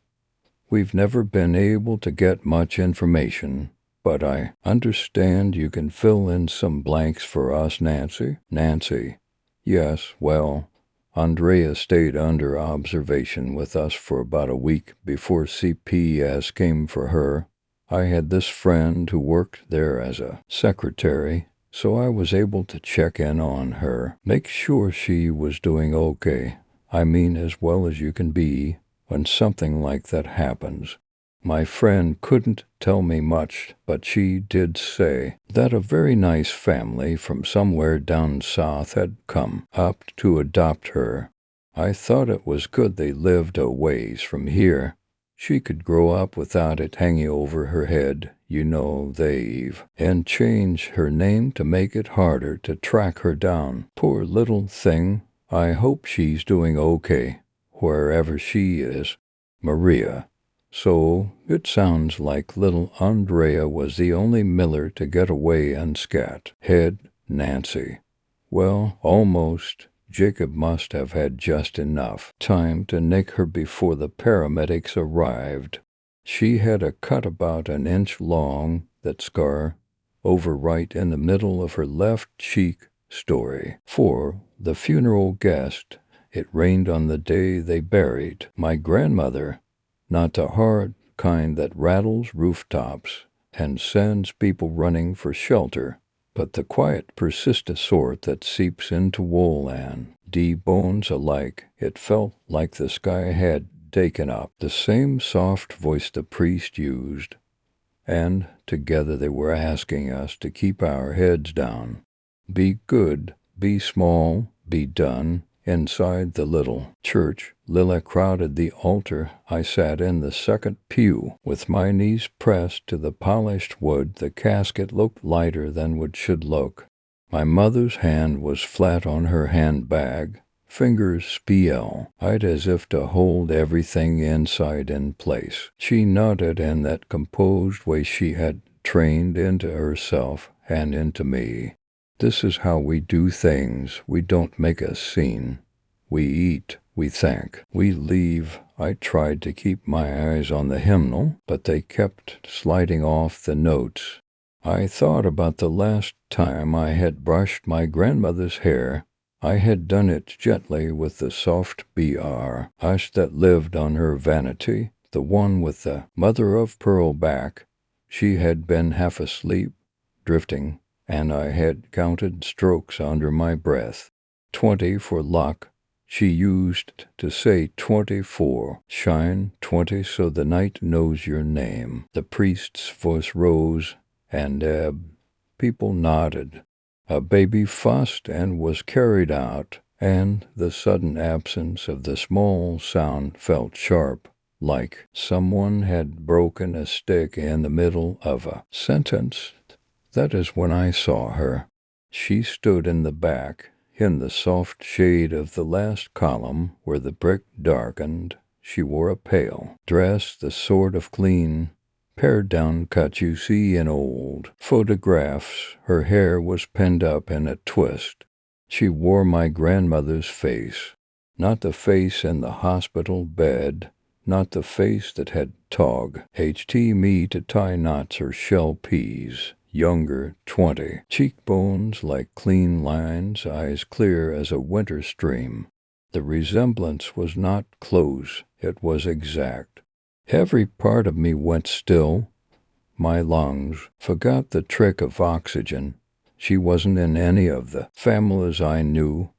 we've never been able to get much information, but I understand you can fill in some blanks for us, Nancy. Nancy: "Yes, well, Andrea stayed under observation with us for about a week before CPS came for her. I had this friend who worked there as a secretary, so I was able to check in on her, make sure she was doing okay. I mean, as well as you can be when something like that happens. My friend couldn't tell me much, but she did say that a very nice family from somewhere down south had come up to adopt her. I thought it was good they lived a ways from here. She could grow up without it hanging over her head, you know, they've, and change her name to make it harder to track her down. Poor little thing. I hope she's doing okay, wherever she is. Maria: So it sounds like little Andrea was the only Miller to get away unscathed. Head Nancy: Well, almost. Jacob must have had just enough time to nick her before the paramedics arrived. She had a cut about an inch long, that scar, over right in the middle of her left cheek. Story. For the funeral guest, it rained on the day they buried my grandmother. Not the hard kind that rattles rooftops and sends people running for shelter, but the quiet, persistent sort that seeps into wool and bones alike. It felt like the sky had taken up, the same soft voice the priest used, and together they were asking us to keep our heads down. Be good, be small, be done. Inside the little church, Lila crowded the altar. I sat in the second pew, with my knees pressed to the polished wood. The casket looked lighter than it should look. My mother's hand was flat on her handbag, fingers spell-eyed as if to hold everything inside in place. She nodded in that composed way she had trained into herself and into me. This is how we do things. We don't make a scene. We eat, we thank, we leave. I tried to keep my eyes on the hymnal, but they kept sliding off the notes. I thought about the last time I had brushed my grandmother's hair. I had done it gently with the soft brush that lived on her vanity, the one with the mother-of-pearl back. She had been half asleep, drifting, and I had counted strokes under my breath. 20 for luck. She used to say 24. Shine 20 so the night knows your name. The priest's voice rose and ebbed. People nodded. A baby fussed and was carried out, and the sudden absence of the small sound felt sharp, like someone had broken a stick in the middle of a sentence. That is when I saw her. She stood in the back, in the soft shade of the last column where the brick darkened. She wore a pale dress, the sort of clean, pared-down cut you see in old photographs. Her hair was pinned up in a twist. She wore my grandmother's face, not the face in the hospital bed, not the face that had taught me to tie knots or shell peas. Younger, 20, cheekbones like clean lines, eyes clear as a winter stream. The resemblance was not close, it was exact. Every part of me went still. My lungs forgot the trick of oxygen. She wasn't in any of the families I knew.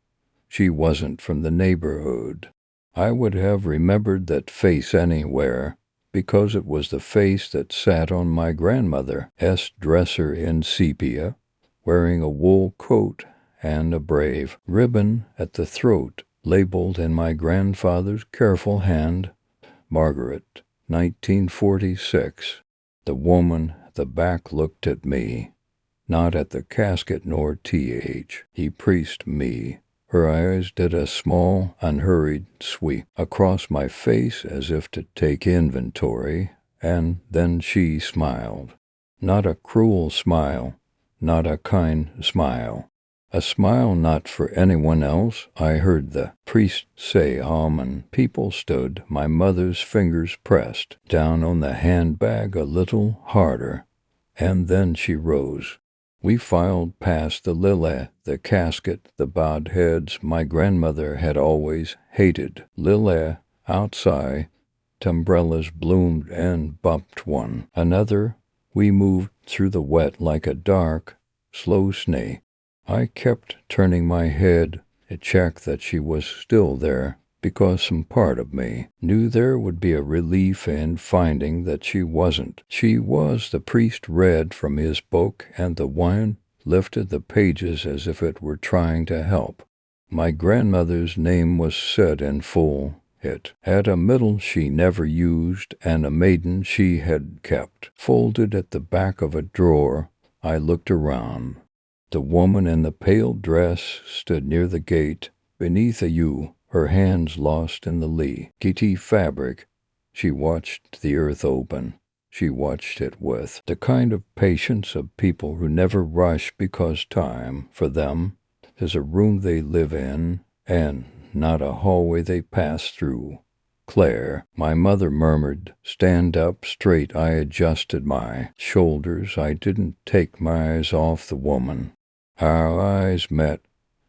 She wasn't from the neighborhood. I would have remembered that face anywhere, because it was the face that sat on my grandmother's dresser in sepia, wearing a wool coat and a brave ribbon at the throat, labeled in my grandfather's careful hand, Margaret, 1946. The woman at the back looked at me, not at the casket nor he priest me. Her eyes did a small, unhurried sweep across my face as if to take inventory, and then she smiled. Not a cruel smile, not a kind smile. A smile not for anyone else. I heard the priest say amen. People stood, my mother's fingers pressed down on the handbag a little harder, and then she rose. We filed past the lily, the casket, the bowed heads. My grandmother had always hated lily. Outside, umbrellas bloomed and bumped one another. We moved through the wet like a dark, slow snake. I kept turning my head to check that she was still there, because some part of me knew there would be a relief in finding that she wasn't. She was. The priest read from his book, and the wine lifted the pages as if it were trying to help. My grandmother's name was said in full. It had a middle she never used, and a maiden she had kept folded at the back of a drawer. I looked around. The woman in the pale dress stood near the gate, beneath a yew, her hands lost in the leaky fabric. She watched the earth open. She watched it with the kind of patience of people who never rush, because time, for them, is a room they live in, and not a hallway they pass through. Claire, my mother murmured, stand up straight. I adjusted my shoulders. I didn't take my eyes off the woman. Our eyes met.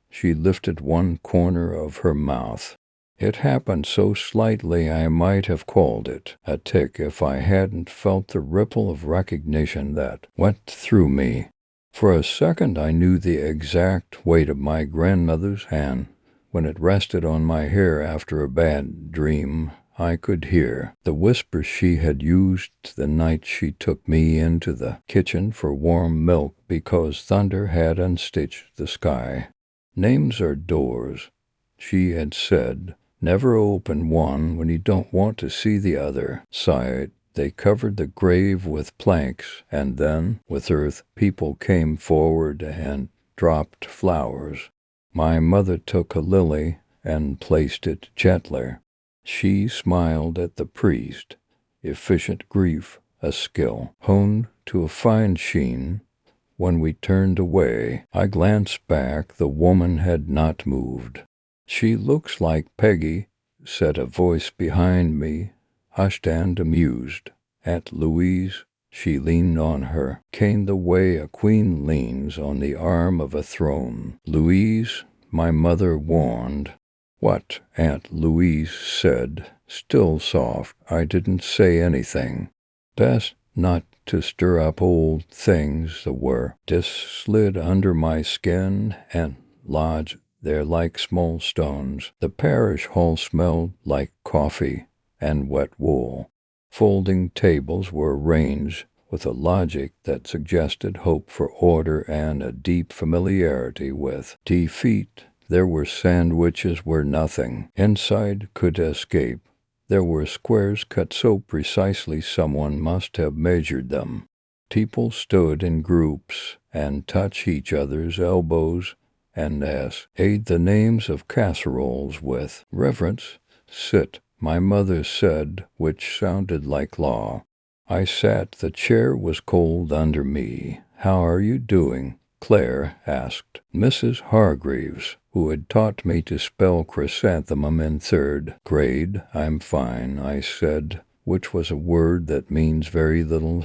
She lifted one corner of her mouth. It happened so slightly I might have called it a tick if I hadn't felt the ripple of recognition that went through me. For a second I knew the exact weight of my grandmother's hand when it rested on my hair after a bad dream. I could hear the whisper she had used the night she took me into the kitchen for warm milk because thunder had unstitched the sky. Names are doors, she had said. Never open one when you don't want to see the other. Sighed. They covered the grave with planks, and then, with earth, people came forward and dropped flowers. My mother took a lily and placed it gently. She smiled at the priest. Efficient grief, a skill, honed to a fine sheen. When we turned away, I glanced back. The woman had not moved. She looks like Peggy, said a voice behind me, hushed and amused. Aunt Louise, she leaned on her cane the way a queen leans on the arm of a throne. Louise, my mother warned. What? Aunt Louise said, still soft. I didn't say anything. Best not to stir up old things that were slid under my skin and lodged there like small stones. The parish hall smelled like coffee and wet wool. Folding tables were arranged with a logic that suggested hope for order and a deep familiarity with defeat. There were sandwiches where nothing inside could escape. There were squares cut so precisely someone must have measured them. People stood in groups and touched each other's elbows and asked the names of casseroles with reverence. Sit, my mother said, which sounded like law. I sat. The chair was cold under me. How are you doing? Claire asked. Mrs. Hargreaves, who had taught me to spell chrysanthemum in 3rd grade. I'm fine, I said, which was a word that means very little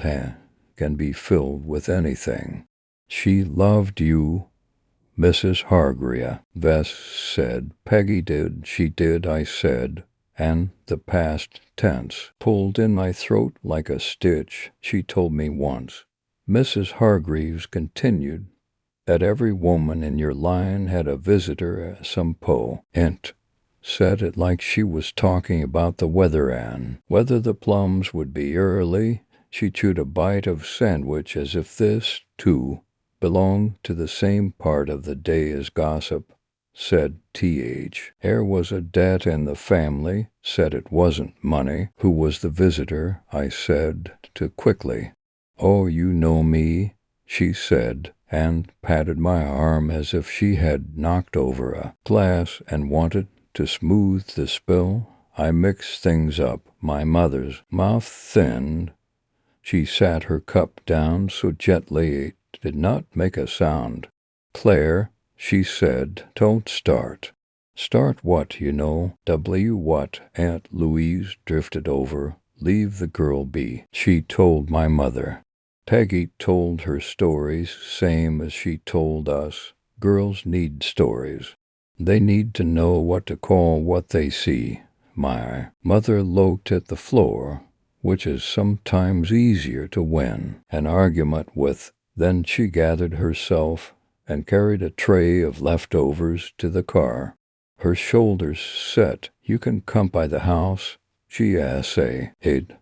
can be filled with anything. She loved you, Mrs. Hargreaves said. Peggy did, she did, I said, and the past tense pulled in my throat like a stitch. She told me once. Mrs. Hargreaves continued that every woman in your line had a visitor, some poet. Said it like she was talking about the weather and whether the plums would be early. She chewed a bite of sandwich as if this, too, belonged to the same part of the day as gossip. Said there was a debt in the family. Said it wasn't money. Who was the visitor? I said, too quickly. Oh, you know me, she said, and patted my arm as if she had knocked over a glass and wanted to smooth the spill. I mixed things up. My mother's mouth thinned. She sat her cup down so gently it did not make a sound. Claire, she said, don't start. Start what, you know? What? Aunt Louise drifted over. Leave the girl be, she told my mother. Peggy told her stories, same as she told us. Girls need stories. They need to know what to call what they see. My mother looked at the floor, which is sometimes easier to win an argument with. Then she gathered herself and carried a tray of leftovers to the car. Her shoulders set. You can come by the house, she said.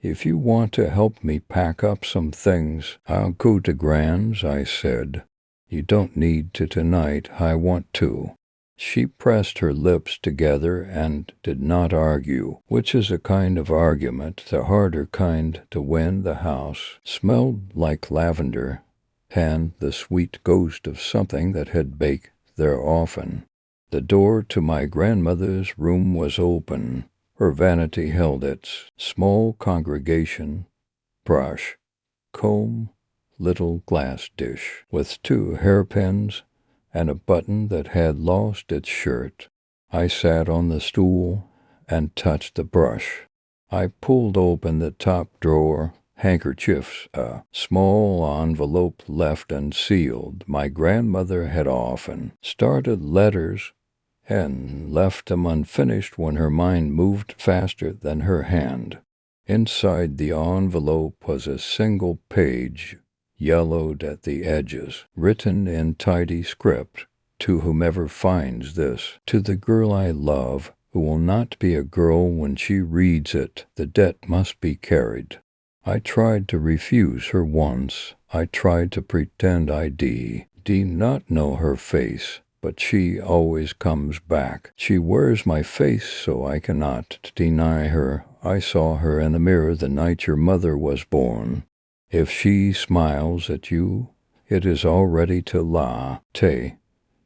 If you want to help me pack up some things, I'll go to Grand's, I said. You don't need to tonight, I want to. She pressed her lips together and did not argue, which is a kind of argument, the harder kind to win. The house smelled like lavender and the sweet ghost of something that had baked there often. The door to my grandmother's room was open. Her vanity held its small congregation, brush, comb, little glass dish, with 2 hairpins and a button that had lost its shirt. I sat on the stool and touched the brush. I pulled open the top drawer, handkerchiefs, a small envelope left unsealed. My grandmother had often started letters and left them unfinished when her mind moved faster than her hand. Inside the envelope was a single page, yellowed at the edges, written in tidy script. To whomever finds this, to the girl I love, who will not be a girl when she reads it. The debt must be carried. I tried to refuse her once. I tried to pretend I not know her face, but she always comes back. She wears my face, so I cannot deny her. I saw her in the mirror the night your mother was born. If she smiles at you, it is already too late.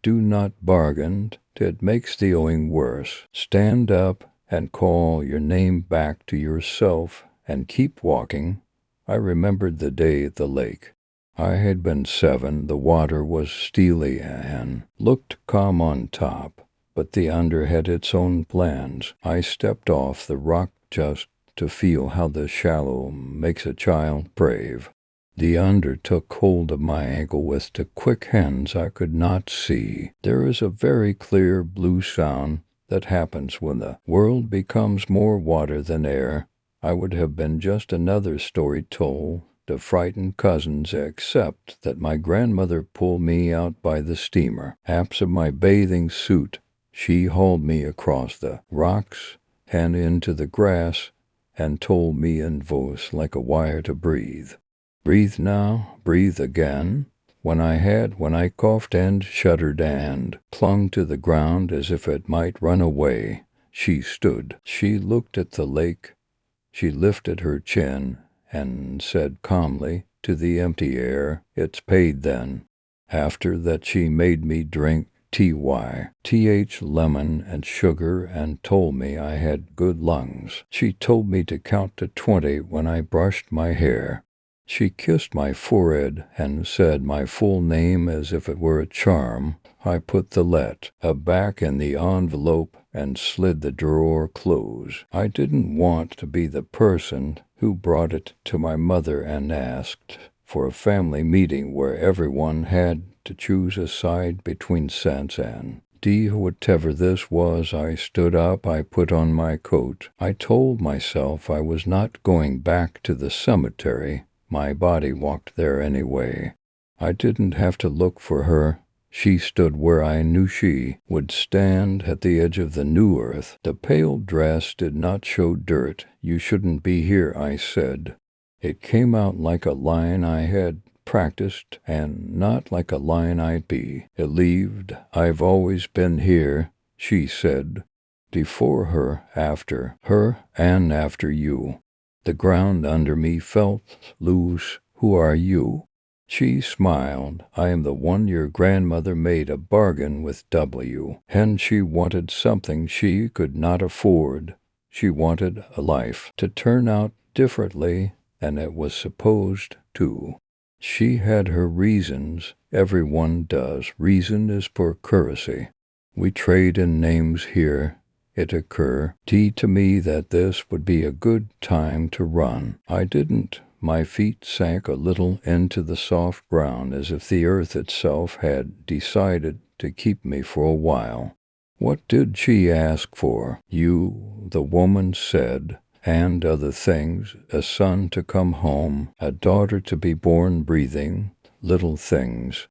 Do not bargain, it makes the owing worse. Stand up and call your name back to yourself and keep walking. I remembered the day at the lake. I had been 7, the water was steely and looked calm on top, but the under had its own plans. I stepped off the rock just to feel how the shallow makes a child brave. The under took hold of my ankle with the quick hands I could not see. There is a very clear blue sound that happens when the world becomes more water than air. I would have been just another story told to frighten cousins, except that my grandmother pulled me out by the steamer. Absent my bathing suit, she hauled me across the rocks and into the grass and told me in voice like a wire to breathe. Breathe now, breathe again. When I coughed and shuddered and clung to the ground as if it might run away, she stood. She looked at the lake. She lifted her chin and said calmly to the empty air, "It's paid then." After that she made me drink th lemon and sugar and told me I had good lungs. She told me to count to 20 when I brushed my hair. She kissed my forehead and said my full name as if it were a charm. I put the letter back in the envelope and slid the drawer close. I didn't want to be the person who brought it to my mother and asked for a family meeting where everyone had to choose a side between sense and whatever this was. I stood up, I put on my coat. I told myself I was not going back to the cemetery. My body walked there anyway. I didn't have to look for her. She stood where I knew she would stand at the edge of the new earth. The pale dress did not show dirt. "You shouldn't be here," I said. It came out like a line I had practiced and not like a line I'd believed. "I've always been here," she said. "Before her, and after you." The ground under me felt loose. "Who are you?" She smiled. "I am the one your grandmother made a bargain with W. And she wanted something she could not afford. She wanted a life to turn out differently than it was supposed to. She had her reasons. Everyone does. Reason is for courtesy. We trade in names here. It occurred to me that this would be a good time to run. I didn't. My feet sank a little into the soft ground as if the earth itself had decided to keep me for a while. What did she ask for? You, the woman said, and other things, a son to come home, a daughter to be born breathing, little things,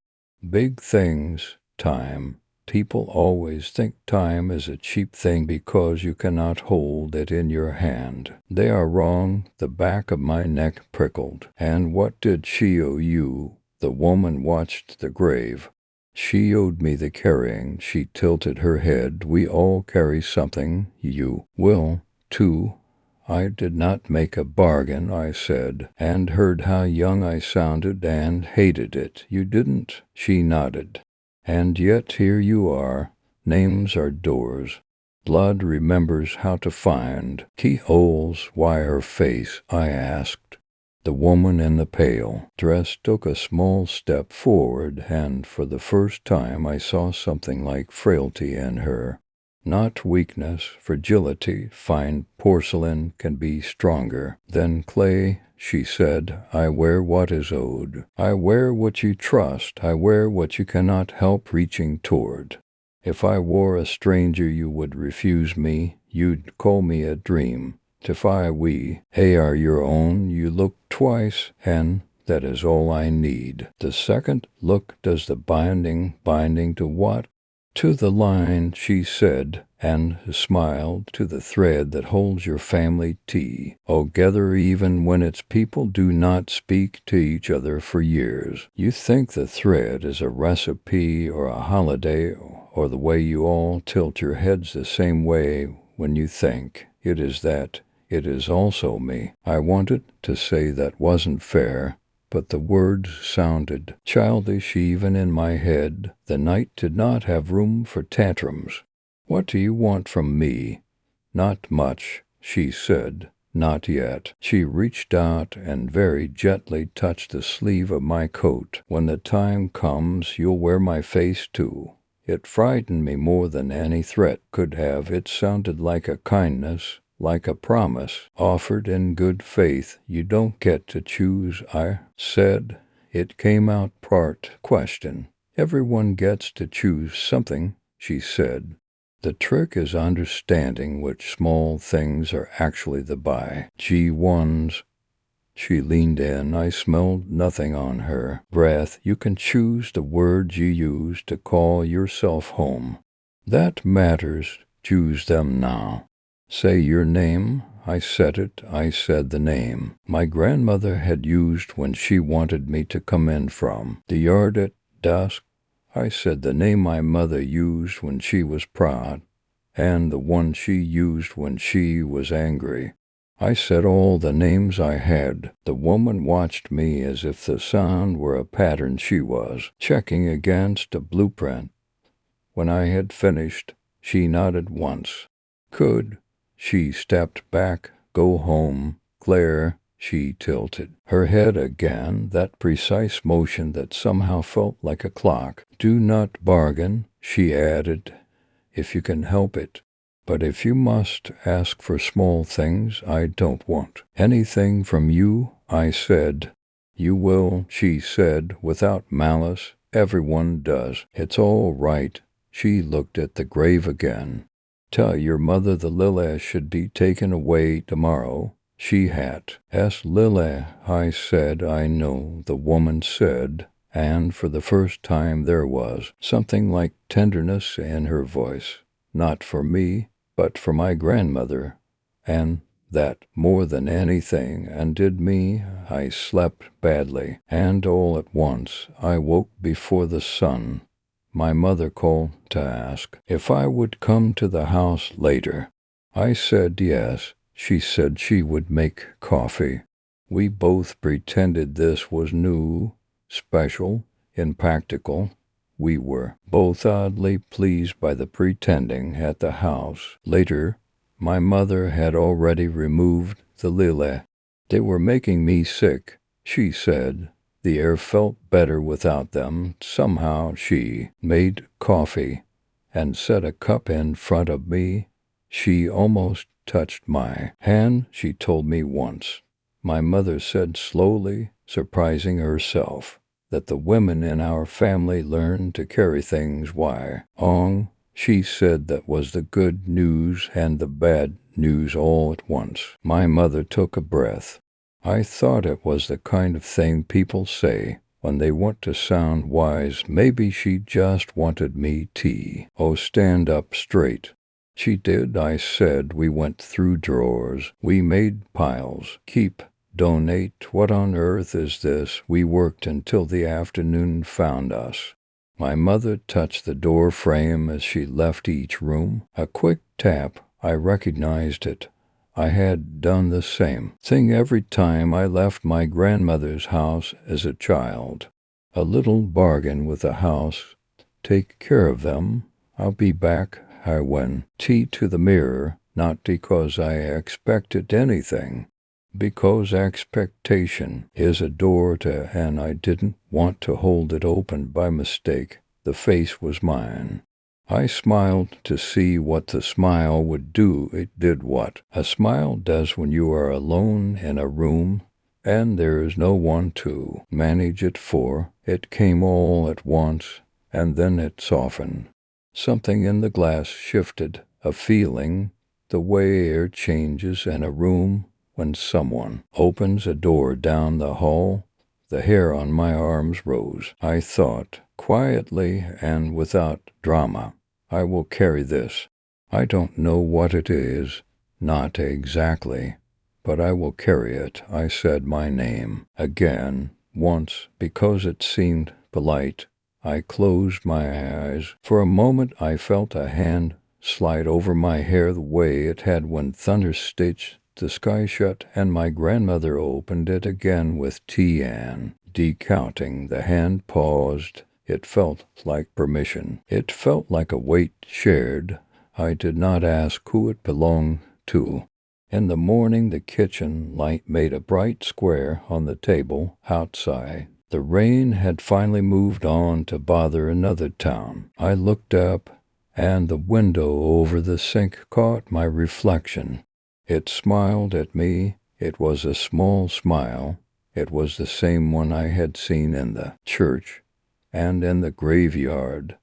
big things, time. People always think time is a cheap thing because you cannot hold it in your hand. They are wrong. The back of my neck prickled. And what did she owe you? The woman watched the grave. She owed me the carrying. She tilted her head. We all carry something. You will, too. I did not make a bargain, I said, and heard how young I sounded and hated it. You didn't? She nodded. And yet here you are. Names are doors. Blood remembers how to find keyholes. Why her face? I asked. The woman in the pale dress took a small step forward, and for the first time I saw something like frailty in her. Not weakness, fragility. Fine porcelain can be stronger than clay, she said. I wear what is owed. I wear what you trust. I wear what you cannot help reaching toward. If I wore a stranger, you would refuse me. You'd call me a dream. Defy we are your own. You look twice, and that is all I need. The second look does the binding to what? To the line, she said. and smiled to the thread that holds your family tea, together even when its people do not speak to each other for years. You think the thread is a recipe or a holiday, or the way you all tilt your heads the same way when you think it is that. It is also me. I wanted to say that wasn't fair, but the words sounded childish even in my head. The night did not have room for tantrums. "What do you want from me?" "Not much," she said. "Not yet." She reached out and very gently touched the sleeve of my coat. "When the time comes, you'll wear my face too." It frightened me more than any threat could have. It sounded like a kindness, like a promise, offered in good faith. "You don't get to choose," I said. It came out part question. "Everyone gets to choose something," she said. "The trick is understanding which small things are actually the ones." She leaned in. I smelled nothing on her breath. "You can choose the words you use to call yourself home. That matters. Choose them now. Say your name." I said it. I said the name my grandmother had used when she wanted me to come in from the yard at dusk. I said the name my mother used when she was proud, and the one she used when she was angry. I said all the names I had. The woman watched me as if the sound were a pattern she was checking against a blueprint. When I had finished, she nodded once. "Good." She stepped back. "Go home. Claire." She tilted her head again, that precise motion that somehow felt like a clock. "Do not bargain," she added, "if you can help it. But if you must ask for small things, I don't want anything from you," I said. "You will," she said, without malice. "Everyone does. It's all right." She looked at the grave again. "Tell your mother the Lily should be taken away tomorrow." She had asked Lily. I said, "I know," the woman said, and for the first time there was something like tenderness in her voice. Not for me, but for my grandmother, and that more than anything undid me. I slept badly, and all at once I woke before the sun. My mother called to ask if I would come to the house later. I said yes. She said she would make coffee. We both pretended this was new, special, impractical. We were both oddly pleased by the pretending at the house. Later, my mother had already removed the lily. "They were making me sick," she said. "The air felt better without them." Somehow she made coffee and set a cup in front of me. She almost touched my hand, she told me once. My mother said slowly, surprising herself, that the women in our family learned to carry things on. She said that was the good news and the bad news all at once. My mother took a breath. I thought it was the kind of thing people say when they want to sound wise. Maybe she just wanted me to stand up straight. She did. I said. We went through drawers. We made piles. Keep. Donate. What on earth is this? We worked until the afternoon found us. My mother touched the door frame as she left each room. A quick tap. I recognized it. I had done the same thing every time I left my grandmother's house as a child. A little bargain with the house. Take care of them. I'll be back. I went to the mirror, not because I expected anything, because expectation is a door to, and I didn't want to hold it open by mistake. The face was mine. I smiled to see what the smile would do. It did what a smile does when you are alone in a room and there is no one to manage it for. It came all at once, and then it softened. Something in the glass shifted, a feeling, the way air changes in a room when someone opens a door down the hall. The hair on my arms rose. I thought, quietly and without drama, I will carry this I don't know what it is, not exactly, but I will carry it. I said my name again, once, because it seemed polite. I closed my eyes. For a moment I felt a hand slide over my hair the way it had when thunder stitched the sky shut, and my grandmother opened it again with Tea Ann decounting. The hand paused. It felt like permission. It felt like a weight shared. I did not ask who it belonged to. In the morning the kitchen light made a bright square on the table outside. The rain had finally moved on to bother another town. I looked up, and the window over the sink caught my reflection. It smiled at me. It was a small smile. It was the same one I had seen in the church, and in the graveyard,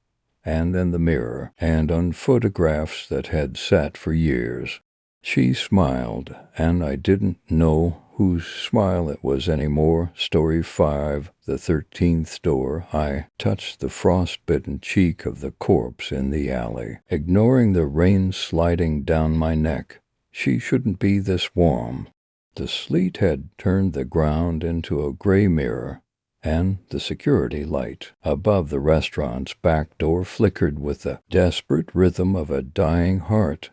and in the mirror, and on photographs that had sat for years. She smiled, and I didn't know whose smile it was anymore. Story 5, the 13th door. I touched the frostbitten cheek of the corpse in the alley, ignoring the rain sliding down my neck. She shouldn't be this warm. The sleet had turned the ground into a gray mirror, and the security light above the restaurant's back door flickered with the desperate rhythm of a dying heart.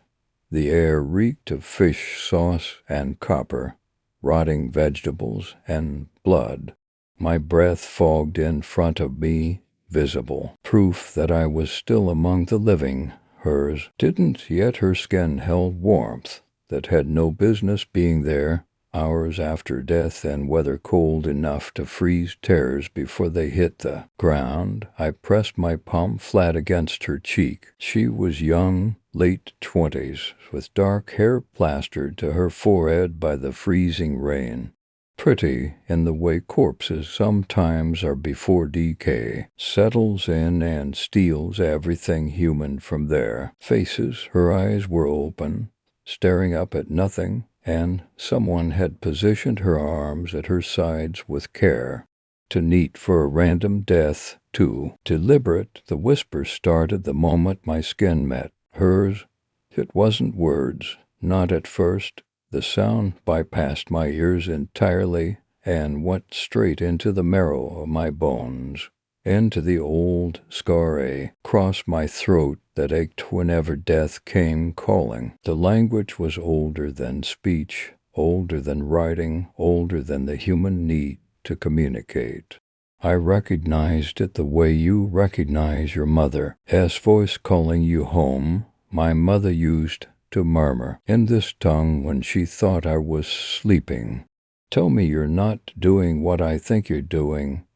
The air reeked of fish sauce and copper, rotting vegetables and blood. My breath fogged in front of me, visible, proof that I was still among the living. Hers didn't, yet her skin held warmth that had no business being there. Hours after death and weather cold enough to freeze tears before they hit the ground, I pressed my palm flat against her cheek. She was young, late 20s, with dark hair plastered to her forehead by the freezing rain. Pretty in the way corpses sometimes are before decay settles in and steals everything human from their faces. Her eyes were open, staring up at nothing, and someone had positioned her arms at her sides with care. Too neat for a random death, too deliberate. The whisper started the moment my skin met hers. It wasn't words, not at first. The sound bypassed my ears entirely and went straight into the marrow of my bones, into the old scar across my throat that ached whenever death came calling. The language was older than speech, older than writing, older than the human need to communicate. I recognized it the way you recognize your mother's voice calling you home. My mother used to murmur in this tongue when she thought I was sleeping. Tell me you're not doing what I think you're doing.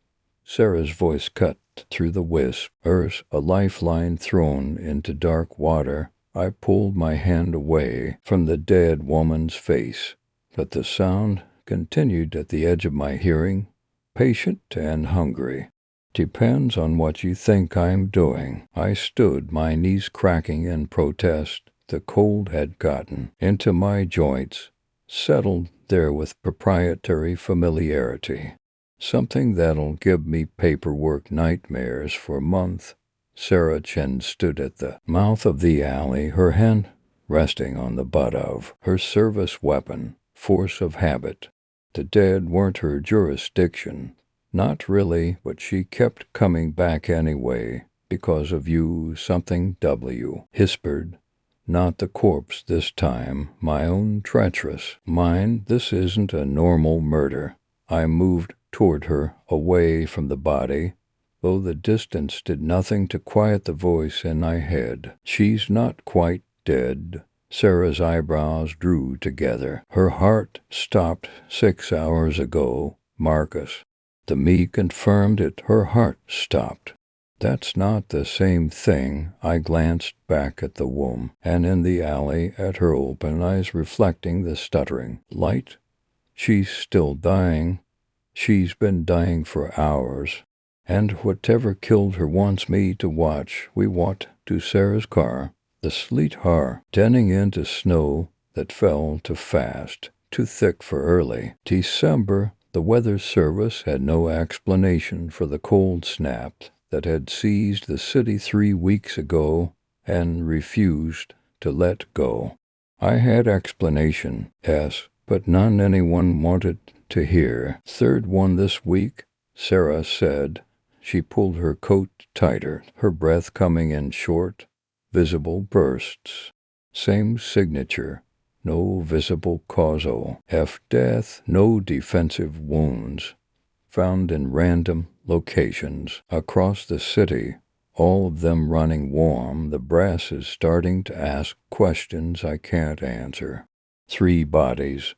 Sarah's voice cut through the wisp. Hers, a lifeline thrown into dark water. I pulled my hand away from the dead woman's face, but the sound continued at the edge of my hearing, patient and hungry. Depends on what you think I'm doing. I stood, my knees cracking in protest. The cold had gotten into my joints, settled there with proprietary familiarity. Something that'll give me paperwork nightmares for a month. Sarah Chen stood at the mouth of the alley, her hand resting on the butt of her service weapon, force of habit. The dead weren't her jurisdiction. Not really, but she kept coming back anyway, because of you. Something W. whispered. Not the corpse this time, my own treacherous mind. This isn't a normal murder. I moved toward her, away from the body, though the distance did nothing to quiet the voice in my head. She's not quite dead. Sarah's eyebrows drew together. Her heart stopped 6 hours ago, Marcus. The me confirmed it. Her heart stopped. That's not the same thing. I glanced back at the womb, and in the alley at her open eyes reflecting the stuttering light. She's still dying. She's been dying for hours, and whatever killed her wants me to watch. We walked to Sarah's car, the sleet denning into snow that fell too fast, too thick for early December. The weather service had no explanation for the cold snap that had seized the city 3 weeks ago and refused to let go. I had explanation, yes, but none anyone wanted to hear. Third one this week, Sarah said. She pulled her coat tighter, her breath coming in short, visible bursts. Same signature. No visible causal. F death, no defensive wounds. Found in random locations across the city, all of them running warm. The brass is starting to ask questions I can't answer. 3 bodies,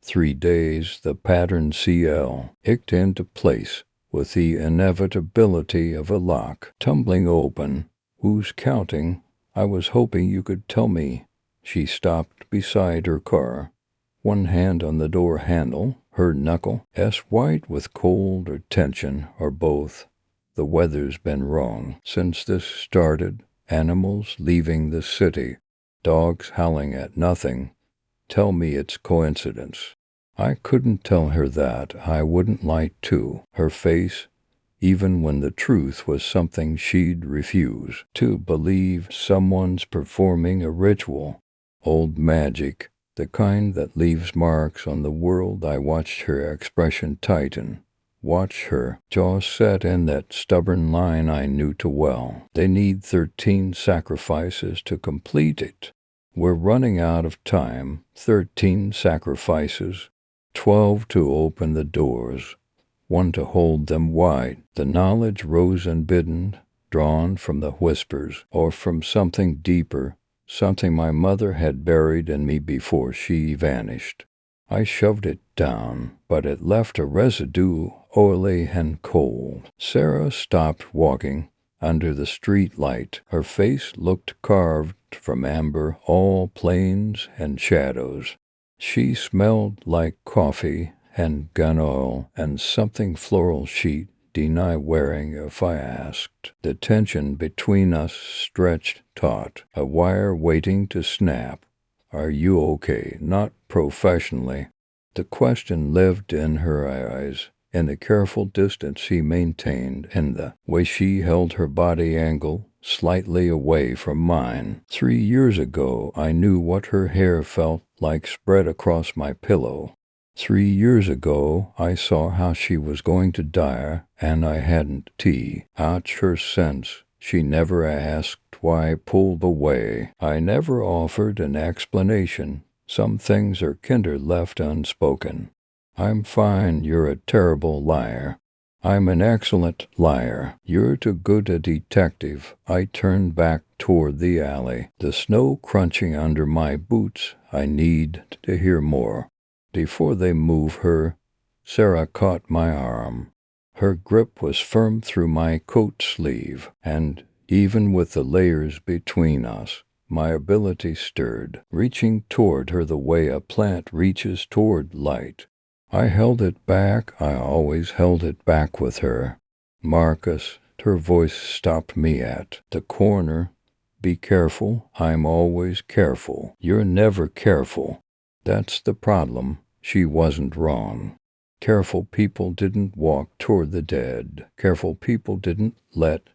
3 days, the pattern CL, icked into place with the inevitability of a lock tumbling open. Who's counting? I was hoping you could tell me. She stopped beside her car, one hand on the door handle, her knuckle white with cold or tension or both. The weather's been wrong since this started. Animals leaving the city, dogs howling at nothing. Tell me it's coincidence. I couldn't tell her that. I wouldn't lie to her face, even when the truth was something she'd refuse to believe. Someone's performing a ritual. Old magic, the kind that leaves marks on the world. I watched her expression tighten. Watch her jaw set in that stubborn line I knew too well. They need 13 sacrifices to complete it. We're running out of time. 13 sacrifices. 12 to open the doors. 1 to hold them wide. The knowledge rose unbidden, drawn from the whispers, or from something deeper, something my mother had buried in me before she vanished. I shoved it down, but it left a residue, oily and cold. Sarah stopped walking under the street light. Her face looked carved from amber, all planes and shadows. She smelled like coffee and gun oil and something floral she'd deny wearing if I asked. The tension between us stretched taut, a wire waiting to snap. Are you okay? Not professionally. The question lived in her eyes, in the careful distance she maintained, in the way she held her body angle slightly away from mine. 3 years ago, I knew what her hair felt like spread across my pillow. 3 years ago, I saw how she was going to die, and I hadn't ouch her sense. She never asked why I pulled away. I never offered an explanation. Some things are kinder left unspoken. I'm fine. You're a terrible liar. I'm an excellent liar. You're too good a detective. I turned back toward the alley, the snow crunching under my boots. I need to hear more. Before they move her, Sarah caught my arm. Her grip was firm through my coat sleeve, and even with the layers between us, my ability stirred, reaching toward her the way a plant reaches toward light. I held it back. I always held it back with her. Marcus, her voice stopped me at the corner. Be careful. I'm always careful. You're never careful. That's the problem. She wasn't wrong. Careful people didn't walk toward the dead. Careful people didn't let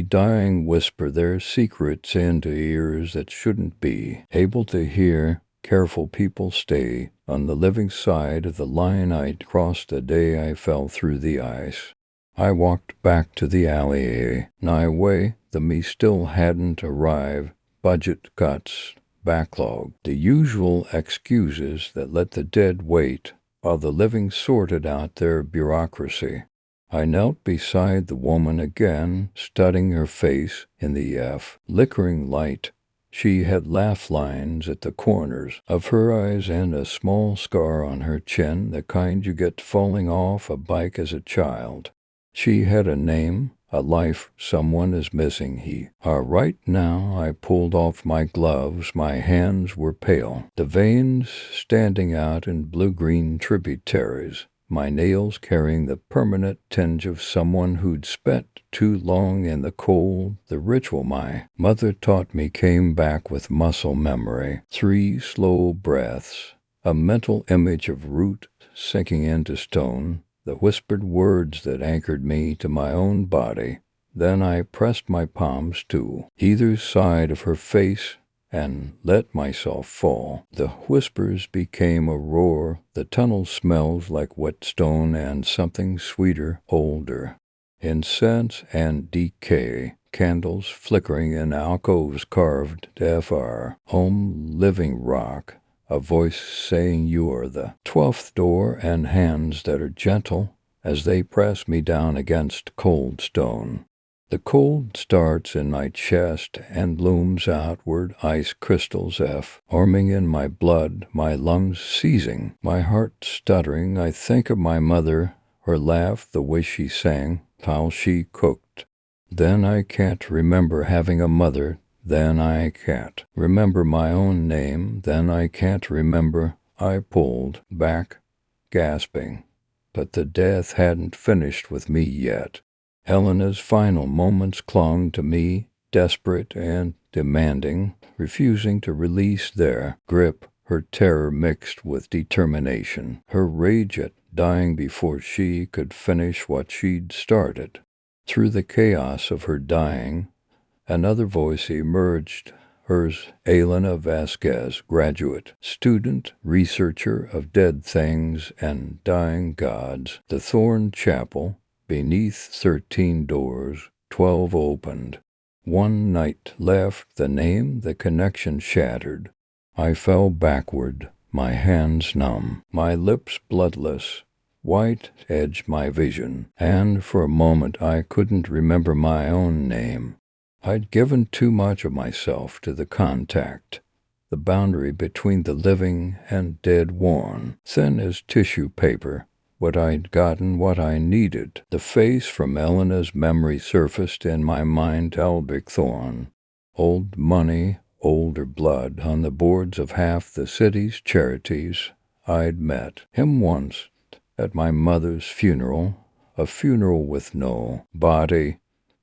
dying whisper their secrets into ears that shouldn't be able to hear. Careful people stay on the living side of the line I'd crossed the day I fell through the ice. I walked back to the alley. Nigh way, the me still hadn't arrived. Budget cuts, backlog, the usual excuses that let the dead wait while the living sorted out their bureaucracy. I knelt beside the woman again, studying her face in the flickering light. She had laugh lines at the corners of her eyes and a small scar on her chin, the kind you get falling off a bike as a child. She had a name, a life. Someone is missing. Right now. I pulled off my gloves. My hands were pale, the veins standing out in blue-green tributaries, my nails carrying the permanent tinge of someone who'd spent too long in the cold. The ritual my mother taught me came back with muscle memory. 3 slow breaths, a mental image of root sinking into stone, the whispered words that anchored me to my own body. Then I pressed my palms to either side of her face and let myself fall. The whispers became a roar. The tunnel smells like wet stone and something sweeter, older. Incense and decay, candles flickering in alcoves carved defy. Living rock, a voice saying you are the 12th door, and hands that are gentle as they press me down against cold stone. The cold starts in my chest and looms outward, ice crystals arming in my blood, my lungs seizing, my heart stuttering. I think of my mother, her laugh, the way she sang, how she cooked. Then I can't remember having a mother. Then I can't remember my own name. Then I can't remember. I pulled back, gasping. But the death hadn't finished with me yet. Elena's final moments clung to me, desperate and demanding, refusing to release their grip, her terror mixed with determination, her rage at dying before she could finish what she'd started. Through the chaos of her dying, another voice emerged, hers, Elena Vasquez, graduate, student, researcher of dead things and dying gods. The Thorn Chapel, beneath 13 doors, 12 opened. One night left, the name, the connection shattered. I fell backward, my hands numb, my lips bloodless. White edged my vision, and for a moment I couldn't remember my own name. I'd given too much of myself to the contact. The boundary between the living and dead worn, thin as tissue paper. What I'd gotten, what I needed. The face from Elena's memory surfaced in my mind, Albrecht Thorn. Old money, older blood on the boards of half the city's charities. I'd met him once at my mother's funeral, a funeral with no body,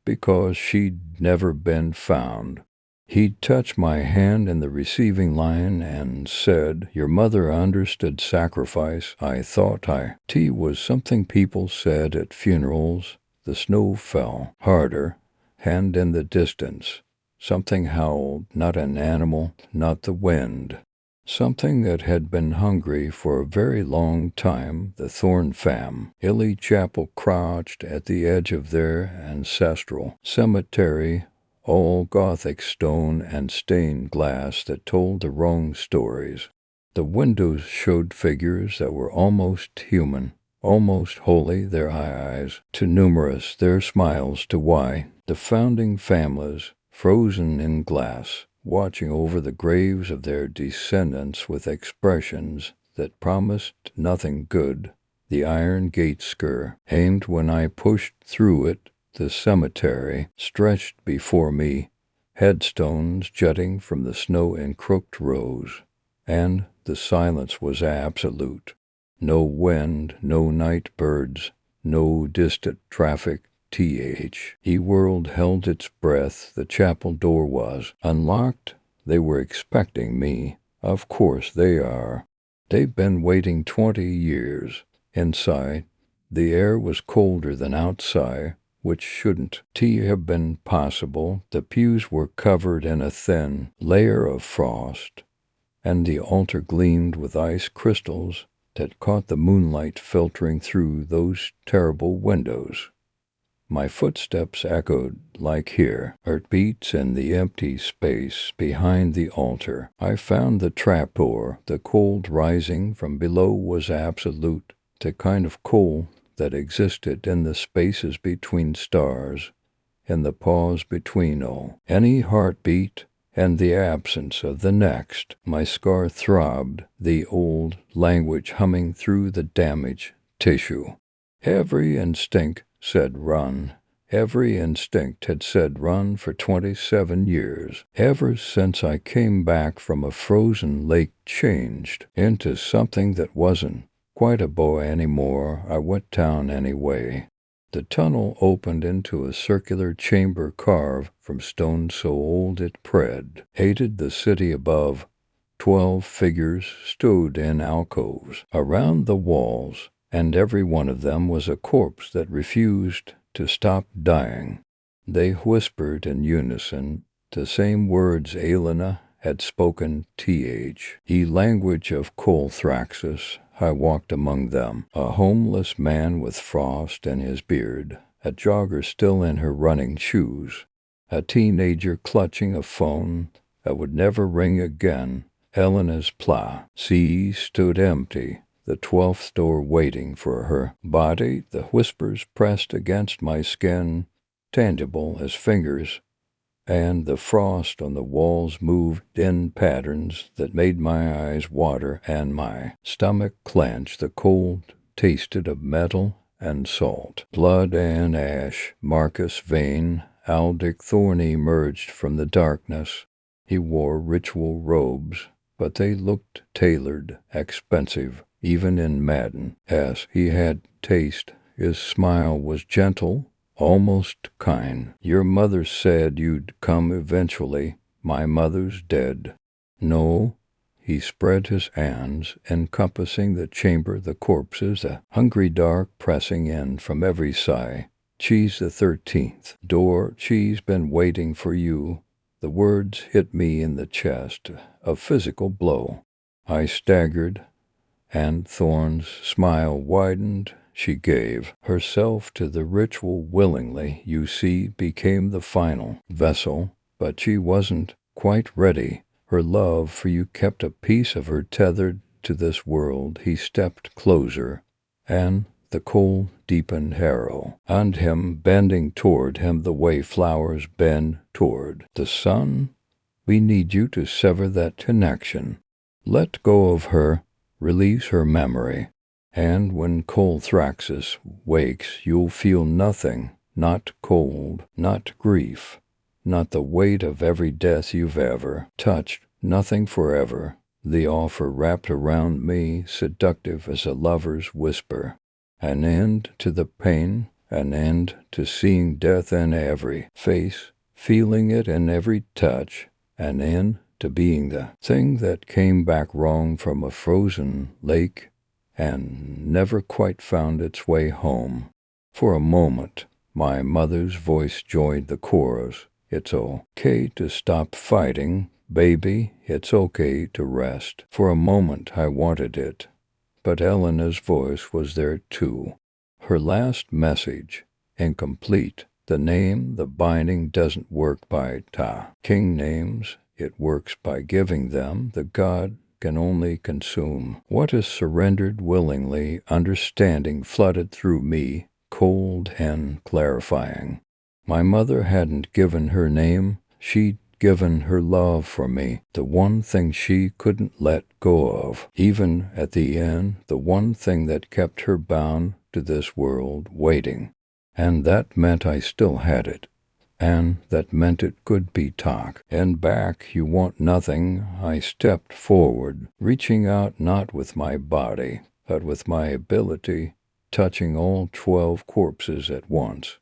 because she'd never been found. He'd touched my hand in the receiving line and said, "Your mother understood sacrifice." I thought tea was something people said at funerals. The snow fell harder, hand in the distance. Something howled, not an animal, not the wind. Something that had been hungry for a very long time. The Thorn fam. Illy Chapel crouched at the edge of their ancestral cemetery, all Gothic stone and stained glass that told the wrong stories. The windows showed figures that were almost human, almost holy, their eyes too numerous, their smiles too wide. The founding families, frozen in glass, watching over the graves of their descendants with expressions that promised nothing good. The iron gate skir aimed when I pushed through it. The cemetery stretched before me, headstones jutting from the snow in crooked rows, and the silence was absolute. No wind, no night birds, no distant traffic. E-world held its breath. The chapel door was unlocked. They were expecting me. Of course they are. They've been waiting 20 years. Inside, the air was colder than outside, which shouldn't have been possible. The pews were covered in a thin layer of frost, and the altar gleamed with ice crystals that caught the moonlight filtering through those terrible windows. My footsteps echoed like heartbeats in the empty space behind the altar. I found the trapdoor. The cold rising from below was absolute, the kind of cold that existed in the spaces between stars, in the pause between any heartbeat and the absence of the next. My scar throbbed, the old language humming through the damaged tissue. Every instinct said run. Every instinct had said run for 27 years. Ever since I came back from a frozen lake, changed into something that wasn't quite a boy anymore. I went down anyway. The tunnel opened into a circular chamber carved from stone so old it aided the city above. 12 figures stood in alcoves around the walls, and every one of them was a corpse that refused to stop dying. They whispered in unison the same words Elena had spoken the language of Colthraxis. I walked among them, a homeless man with frost in his beard, a jogger still in her running shoes, a teenager clutching a phone that would never ring again. Elena's sea stood empty, the 12th door waiting for her body, the whispers pressed against my skin, tangible as fingers, and the frost on the walls moved in patterns that made my eyes water and my stomach clench. The cold tasted of metal and salt, blood and ash. Marcus Vane, Aldic Thorne emerged from the darkness. He wore ritual robes, but they looked tailored, expensive, even in Madden. As he had taste, his smile was gentle, almost kind. Your mother said you'd come eventually. My mother's dead. No. He spread his hands, encompassing the chamber, the corpses, the hungry dark pressing in from every side. Cheese the 13th door. She's been waiting for you. The words hit me in the chest, a physical blow. I staggered, and Thorne's smile widened. She gave herself to the ritual willingly, you see, became the final vessel, but she wasn't quite ready. Her love for you kept a piece of her tethered to this world. He stepped closer, and the cold deepened harrow, and him bending toward him the way flowers bend toward the sun. We need you to sever that connection. Let go of her, release her memory. And when Colthraxis wakes, you'll feel nothing, not cold, not grief, not the weight of every death you've ever touched, nothing forever. The offer wrapped around me, seductive as a lover's whisper. An end to the pain, an end to seeing death in every face, feeling it in every touch, an end to being the thing that came back wrong from a frozen lake and never quite found its way home. For a moment, my mother's voice joined the chorus. It's okay to stop fighting, baby. It's okay to rest. For a moment, I wanted it. But Elena's voice was there too. Her last message, incomplete. The name, the binding, doesn't work by king names. It works by giving them. The God can only consume what is surrendered willingly. Understanding flooded through me, cold and clarifying. My mother hadn't given her name. She'd given her love for me, the one thing she couldn't let go of. Even at the end, the one thing that kept her bound to this world, waiting. And that meant I still had it. And that meant it could be talk. And back, you want nothing. I stepped forward, reaching out not with my body, but with my ability, touching all 12 corpses at once,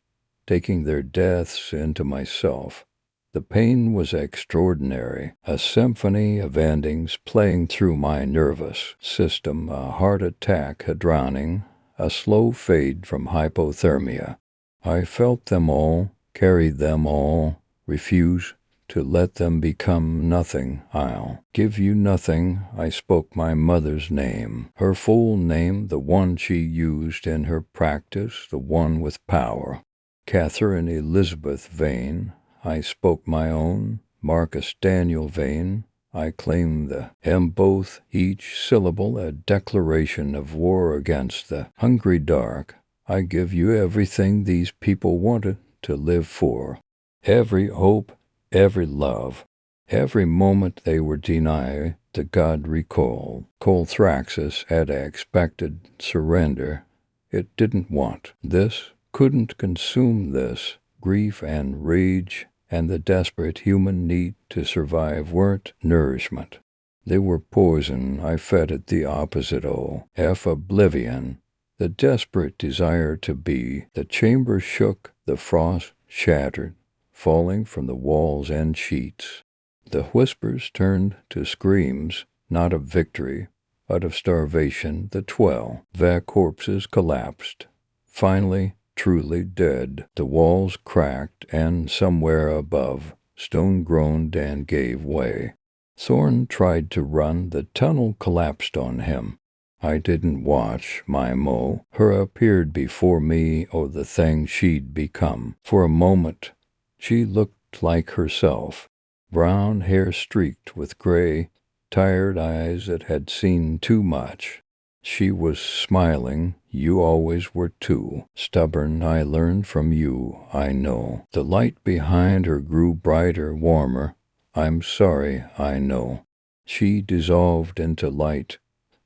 taking their deaths into myself. The pain was extraordinary, a symphony of endings playing through my nervous system, a heart attack, a drowning, a slow fade from hypothermia. I felt them all, carried them all, refused to let them become nothing. I'll give you nothing. I spoke my mother's name, her full name, the one she used in her practice, the one with power. Catherine Elizabeth Vane. I spoke my own, Marcus Daniel Vane. I claimed them both, each syllable a declaration of war against the hungry dark. I give you everything these people wanted to live for, every hope, every love, every moment they were denied. The God recalled. Colthraxis had expected surrender. It didn't want this, couldn't consume this. Grief and rage and the desperate human need to survive weren't nourishment. They were poison. I fed it the opposite oblivion, the desperate desire to be. The chamber shook, the frost shattered, falling from the walls and sheets. The whispers turned to screams, not of victory, but of starvation. The 12 corpses collapsed. Finally, truly dead. The walls cracked, and somewhere above, stone groaned and gave way. Thorn tried to run, the tunnel collapsed on him. I didn't watch my Mo. Her appeared before me, or the thing she'd become. For a moment, she looked like herself. Brown hair streaked with gray, tired eyes that had seen too much. She was smiling. You always were too stubborn. I learned from you, I know. The light behind her grew brighter, warmer. I'm sorry, I know. She dissolved into light,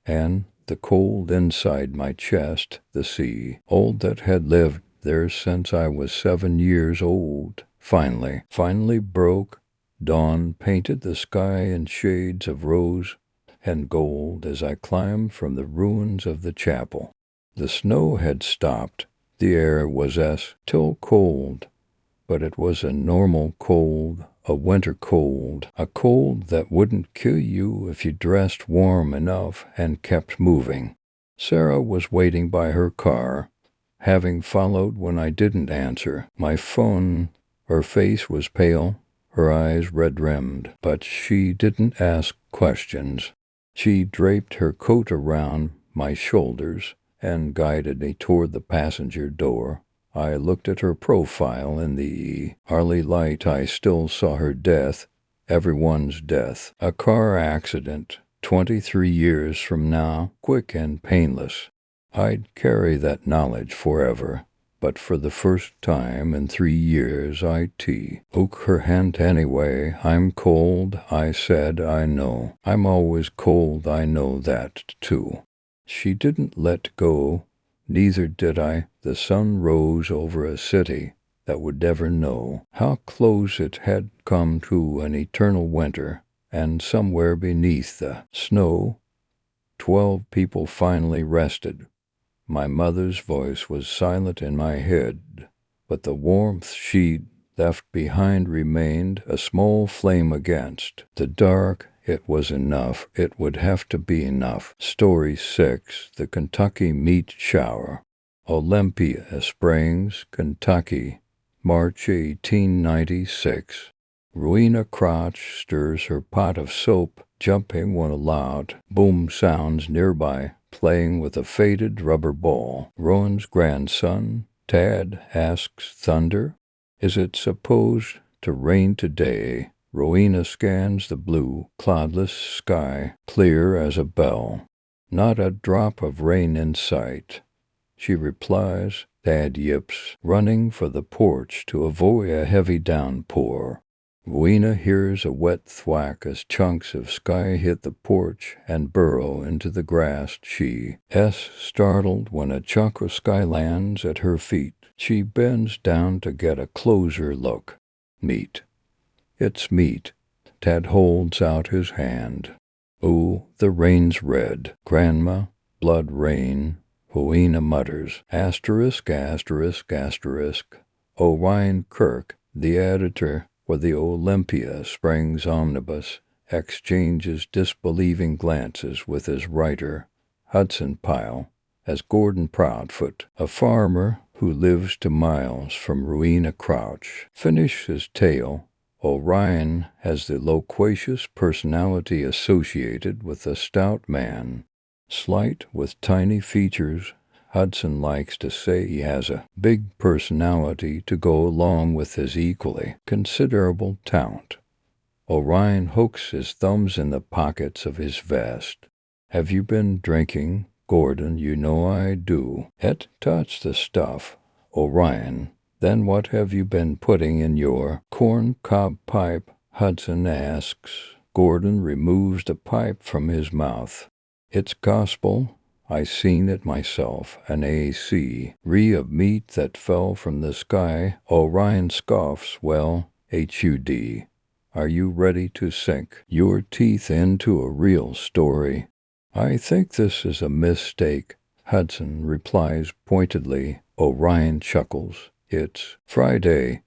and the cold inside my chest, the sea, old that had lived there since I was 7 years old, finally broke. Dawn painted the sky in shades of rose and gold as I climbed from the ruins of the chapel. The snow had stopped. The air was still cold, but it was a normal cold, a winter cold, a cold that wouldn't kill you if you dressed warm enough and kept moving. Sarah was waiting by her car, having followed when I didn't answer my phone. Her face was pale, her eyes red-rimmed, but she didn't ask questions. She draped her coat around my shoulders and guided me toward the passenger door. I looked at her profile in the early light. I still saw her death, everyone's death. A car accident, 23 years from now, quick and painless. I'd carry that knowledge forever. But for the first time in 3 years I took her hand anyway. I'm cold, I said, I know. I'm always cold, I know that too. She didn't let go. Neither did I. The sun rose over a city that would never know how close it had come to an eternal winter, and somewhere beneath the snow, 12 people finally rested. My mother's voice was silent in my head, but the warmth she'd left behind remained, a small flame against the dark. It was enough. It would have to be enough. Story 6. The Kentucky Meat Shower. Olympia Springs, Kentucky, March 1896. Rowena Crouch stirs her pot of soap, jumping when a loud boom sounds nearby, playing with a faded rubber ball. Rowan's grandson, Tad, asks thunder, is it supposed to rain today? Rowena scans the blue, cloudless sky, clear as a bell. Not a drop of rain in sight. She replies. Tad yips, running for the porch to avoid a heavy downpour. Rowena hears a wet thwack as chunks of sky hit the porch and burrow into the grass. She's startled when a chunk of sky lands at her feet. She bends down to get a closer look. Meat. It's meat. Tad holds out his hand. Oh, the rain's red. Grandma, blood rain. Rowena mutters, asterisk, asterisk, asterisk. Orion Kirk, the editor for the Olympia Springs Omnibus, exchanges disbelieving glances with his writer, Hudson Pyle, as Gordon Proudfoot, a farmer who lives 2 miles from Rowena Crouch, finishes his tale. Orion has the loquacious personality associated with a stout man. Slight with tiny features, Hudson likes to say he has a big personality to go along with his equally considerable talent. Orion hooks his thumbs in the pockets of his vest. Have you been drinking, Gordon? You know I do. Touch the stuff, Orion. Then what have you been putting in your corn cob pipe? Hudson asks. Gordon removes the pipe from his mouth. It's gospel. I seen it myself, an A.C.re of meat that fell from the sky. Orion scoffs. Well, H.U.D. Are you ready to sink your teeth into a real story? I think this is a mistake, Hudson replies pointedly. Orion chuckles. It's Friday.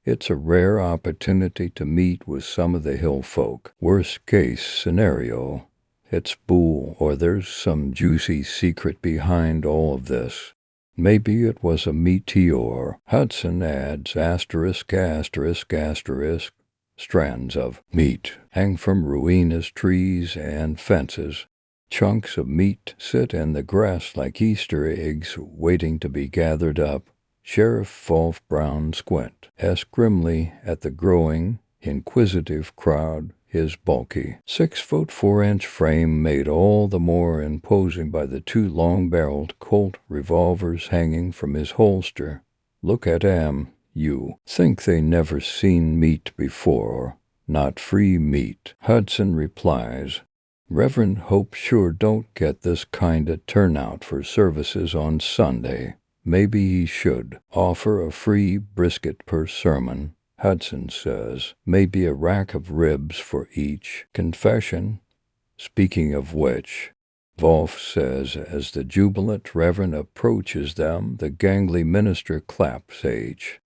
It's a rare opportunity to meet with some of the hill folk. Worst case scenario. It's bull, or there's some juicy secret behind all of this. Maybe it was a meteor. Hudson adds, asterisk, asterisk, asterisk. Strands of meat hang from Ruina's trees and fences. Chunks of meat sit in the grass like Easter eggs waiting to be gathered up. Sheriff Wolf Brown squints grimly at the growing, inquisitive crowd. His bulky 6'4" frame made all the more imposing by the two long-barreled Colt revolvers hanging from his holster. Look at 'em. You think they never seen meat before. Not free meat, Hudson replies. Reverend Hope sure don't get this kinda turnout for services on Sunday. Maybe he should offer a free brisket per sermon, Hudson says. Maybe a rack of ribs for each confession. Speaking of which, Wolf says as the jubilant reverend approaches them, the gangly minister claps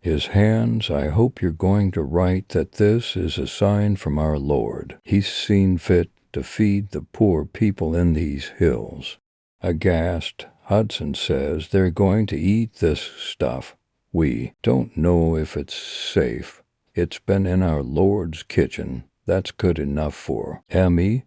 his hands. I hope you're going to write that this is a sign from our Lord. He's seen fit to feed the poor people in these hills. Aghast, Hudson says they're going to eat this stuff. We don't know if it's safe. It's been in our Lord's kitchen. That's good enough for Emmy.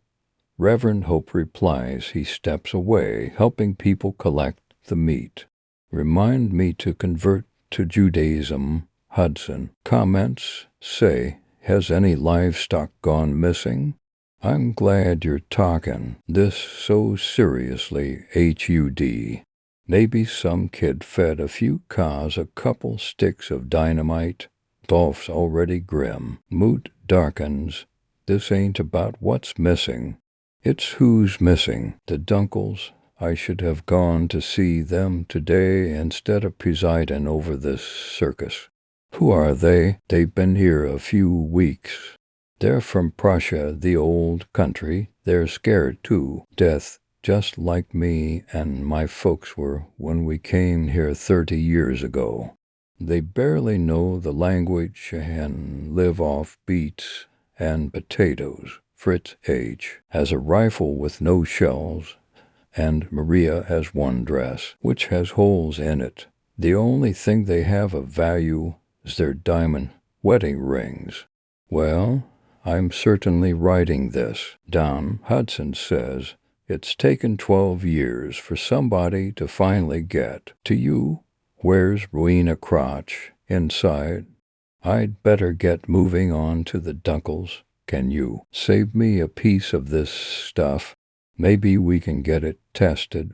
Reverend Hope replies. He steps away, helping people collect the meat. Remind me to convert to Judaism, Hudson comments. Say, has any livestock gone missing? I'm glad you're talking this so seriously, HUD. Maybe some kid fed a few cows a couple sticks of dynamite. Dolph's already grim. Mood darkens. This ain't about what's missing. It's who's missing. The Dunkles. I should have gone to see them today instead of presiding over this circus. Who are they? They've been here a few weeks. They're from Prussia, the old country. They're scared to death, just like me and my folks were when we came here 30 years ago. They barely know the language and live off beets and potatoes. Fritz H. has a rifle with no shells, and Maria has one dress, which has holes in it. The only thing they have of value is their diamond wedding rings. Well, I'm certainly writing this down, Hudson says. It's taken 12 years for somebody to finally get to you. Where's Rowena Crotch? Inside. I'd better get moving on to the Dunkles. Can you save me a piece of this stuff? Maybe we can get it tested.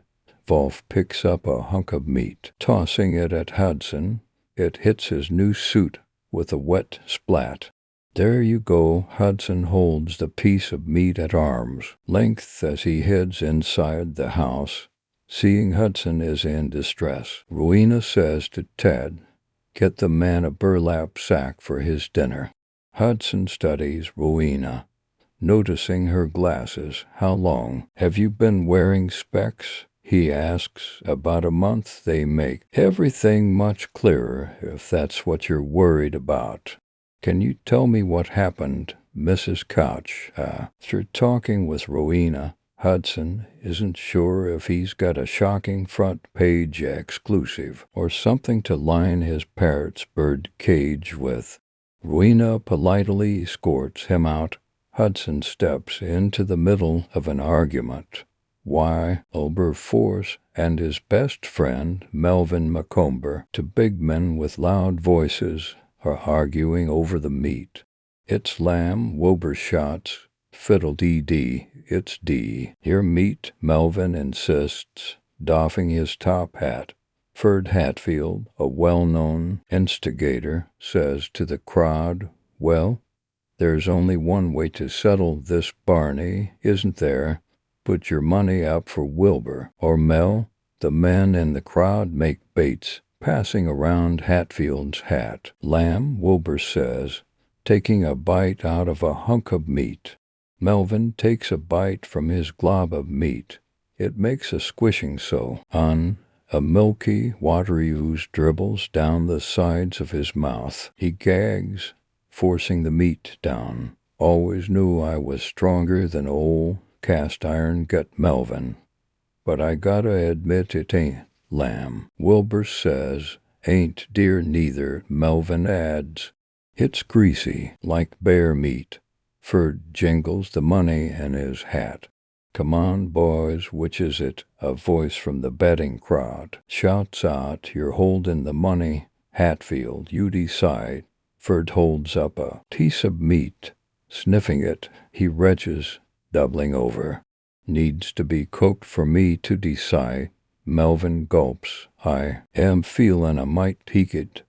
Wolf picks up a hunk of meat, tossing it at Hudson. It hits his new suit with a wet splat. There you go. Hudson holds the piece of meat at arm's length as he heads inside the house. Seeing Hudson is in distress, Rowena says to Ted, get the man a burlap sack for his dinner. Hudson studies Rowena, noticing her glasses. How long have you been wearing specs? He asks. About a month. They make everything much clearer if that's what you're worried about. Can you tell me what happened, Mrs. Couch? After talking with Rowena, Hudson isn't sure if he's got a shocking front page exclusive or something to line his parrot's bird cage with. Rowena politely escorts him out. Hudson steps into the middle of an argument. Why, Wilberforce and his best friend, Melvin Macomber, two big men with loud voices, are arguing over the meat. It's lamb, Wilbur shots. Fiddle-dee-dee, it's D. Your meat, Melvin insists, doffing his top hat. Ferd Hatfield, a well-known instigator, says to the crowd, well, there's only one way to settle this, Barney, isn't there? Put your money up for Wilbur or Mel. The men in the crowd make baits, passing around Hatfield's hat. Lamb, Wilbur says, taking a bite out of a hunk of meat. Melvin takes a bite from his glob of meat. It makes a squishing so. A milky, watery ooze dribbles down the sides of his mouth. He gags, forcing the meat down. Always knew I was stronger than old cast-iron gut Melvin. But I gotta admit it ain't, Lamb. Wilbur says, ain't dear neither, Melvin adds. It's greasy, like bear meat. Ferd jingles the money in his hat. Come on, boys, which is it? A voice from the betting crowd shouts out, you're holding the money. Hatfield, you decide. Ferd holds up a piece of meat. Sniffing it, he retches, doubling over. Needs to be cooked for me to decide. Melvin gulps. I am feeling a mite peaked.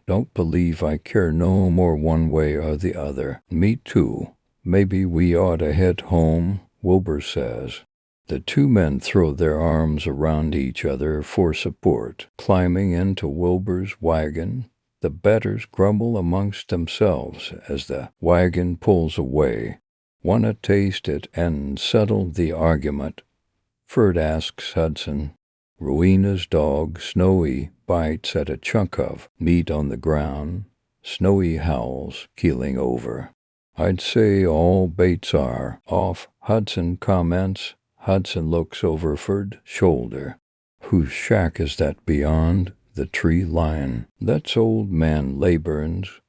Don't believe I care no more one way or the other. Me too. Maybe we ought to head home, Wilbur says. The two men throw their arms around each other for support. Climbing into Wilbur's wagon, the betters grumble amongst themselves as the wagon pulls away. Wanna taste it and settle the argument? Ferd asks Hudson. Rowena's dog, Snowy, bites at a chunk of meat on the ground. Snowy howls, keeling over. I'd say all baits are off, Hudson comments. Hudson looks over Ferd's shoulder. Whose shack is that beyond the tree line? That's old man Layburn's.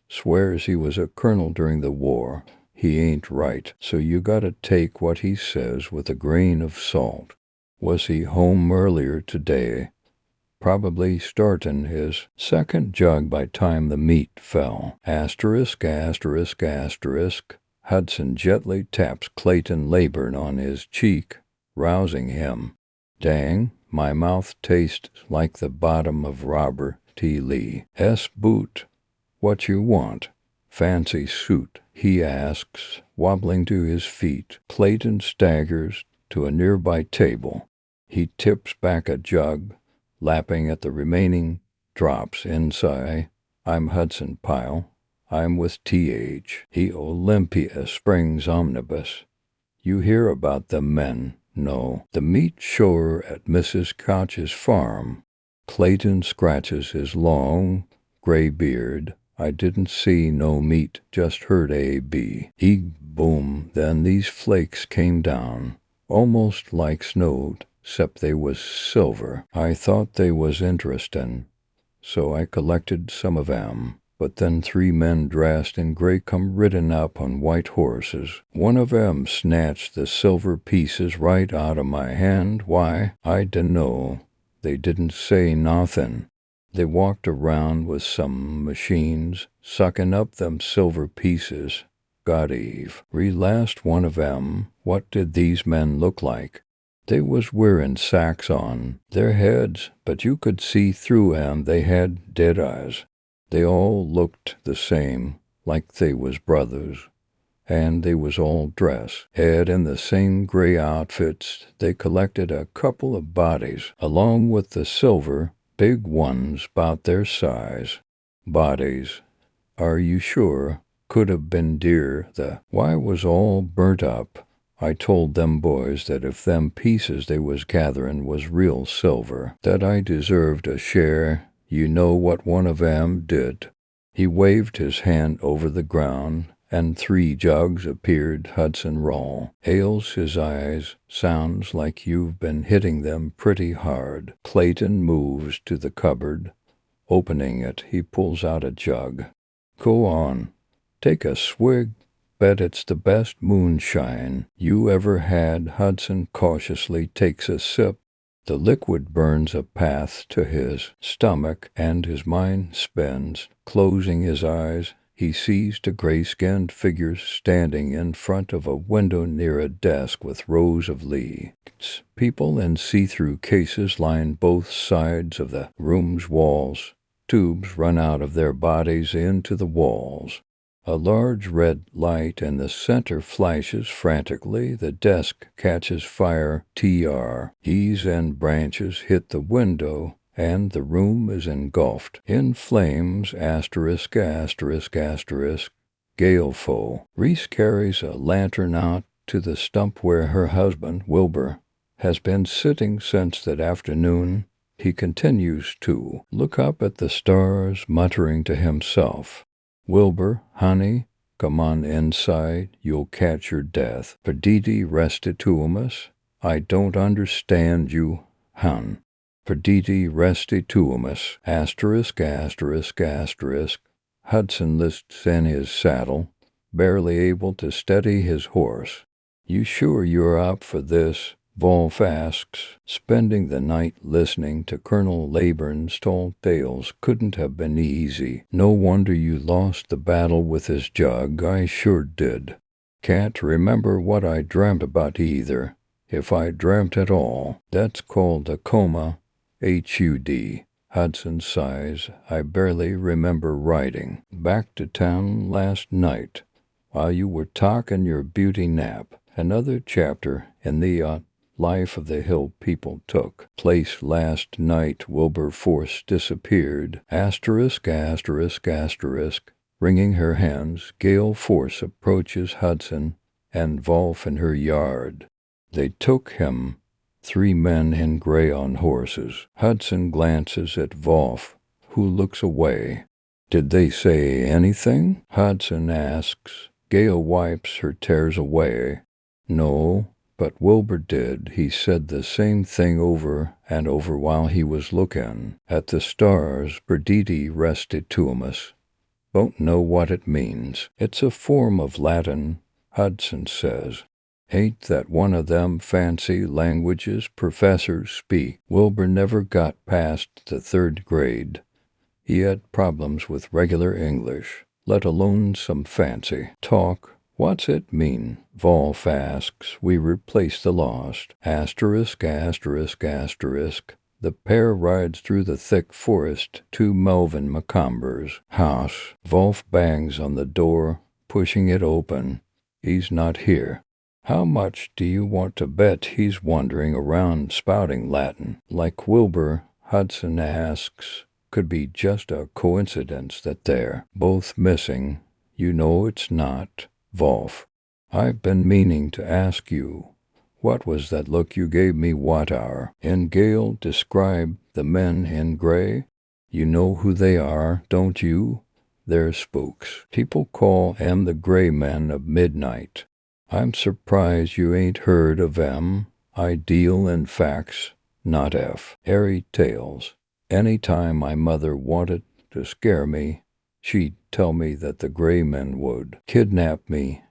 Swears he was a colonel during the war. He ain't right, so you gotta take what he says with a grain of salt. Was he home earlier today? Probably startin' his second jug by time the meat fell. Asterisk, asterisk, asterisk. Hudson gently taps Clayton Layburn on his cheek, rousing him. Dang, my mouth tastes like the bottom of Robert T. Lee's boot. What you want? Fancy suit, he asks, wobbling to his feet. Clayton staggers to a nearby table. He tips back a jug, lapping at the remaining drops inside. I'm Hudson Pyle. I'm with T.H. E. Olympia Springs Omnibus. You hear about the men? No. The meat shower at Mrs. Koch's farm. Clayton scratches his long, gray beard. I didn't see no meat, just heard A.B. Boom, then these flakes came down, almost like snow, 'cept they was silver. I thought they was interestin', so I collected some of 'em. But then 3 men dressed in gray come ridden up on white horses. One of 'em snatched the silver pieces right out of my hand. Why, I dunno. They didn't say nothin'. They walked around with some machines, sucking up them silver pieces. God, Eve. Relast one of 'em. What did these men look like? They was wearin' sacks on their heads, but you could see through 'em. They had dead eyes. They all looked the same, like they was brothers, and they was all dressed. In the same gray outfits. They collected a couple of bodies, along with the silver, big ones about their size. Bodies. Are you sure? Could have been deer. The why was all burnt up. I told them boys that if them pieces they was gatherin' was real silver, that I deserved a share. You know what one of 'em did? He waved his hand over the ground, and 3 jugs appeared. Hudson Rawl. Ales his eyes. Sounds like you've been hitting them pretty hard. Clayton moves to the cupboard. Opening it, he pulls out a jug. Go on. Take a swig. Bet it's the best moonshine you ever had. Hudson cautiously takes a sip. The liquid burns a path to his stomach, and his mind spins. Closing his eyes, he sees 2 gray-skinned figures standing in front of a window near a desk with rows of leads. People in see-through cases line both sides of the room's walls. Tubes run out of their bodies into the walls. A large red light in the center flashes frantically. The desk catches fire. TREs and branches hit the window, and the room is engulfed in flames. Asterisk, asterisk, asterisk. Galeful. Reese carries a lantern out to the stump where her husband, Wilbur, has been sitting since that afternoon. He continues to look up at the stars, muttering to himself. Wilbur, honey, come on inside. You'll catch your death. Perditi restituimus. I don't understand you, hun. Perditi restituimus. Asterisk, asterisk, asterisk. Hudson lists in his saddle, barely able to steady his horse. You sure you're up for this? Wolf asks. Spending the night listening to Colonel Layburn's tall tales couldn't have been easy. No wonder you lost the battle with his jug. I sure did. Can't remember what I dreamt about either. If I dreamt at all. That's called a coma. H-U-D. Hudson sighs. I barely remember riding back to town last night while you were talking your beauty nap. Another chapter in the life of the hill people took place last night. Wilberforce disappeared. Asterisk, asterisk, asterisk. Wringing her hands, Gale Force approaches Hudson and Wolf in her yard. They took him. 3 men in gray on horses. Hudson glances at Wolf, who looks away. Did they say anything? Hudson asks. Gale wipes her tears away. No, but Wilbur did. He said the same thing over and over while he was looking at the stars. Perditi restituimus. Don't know what it means. It's a form of Latin, Hudson says. Ain't that one of them fancy languages professors speak? Wilbur never got past the 3rd grade. He had problems with regular English, let alone some fancy talk. What's it mean? Wolf asks. We replace the lost. Asterisk, asterisk, asterisk. The pair rides through the thick forest to Melvin Macomber's house. Wolf bangs on the door, pushing it open. He's not here. How much do you want to bet he's wandering around spouting Latin? Like Wilbur, Hudson asks. Could be just a coincidence that they're both missing. You know it's not. Wolf. I've been meaning to ask you. What was that look you gave me? What hour? And Gale described the men in gray. You know who they are, don't you? They're spooks. People call 'em the gray men of midnight. I'm surprised you ain't heard of 'em. I deal in facts, not airy tales. Any time my mother wanted to scare me, she'd tell me that the gray men would kidnap me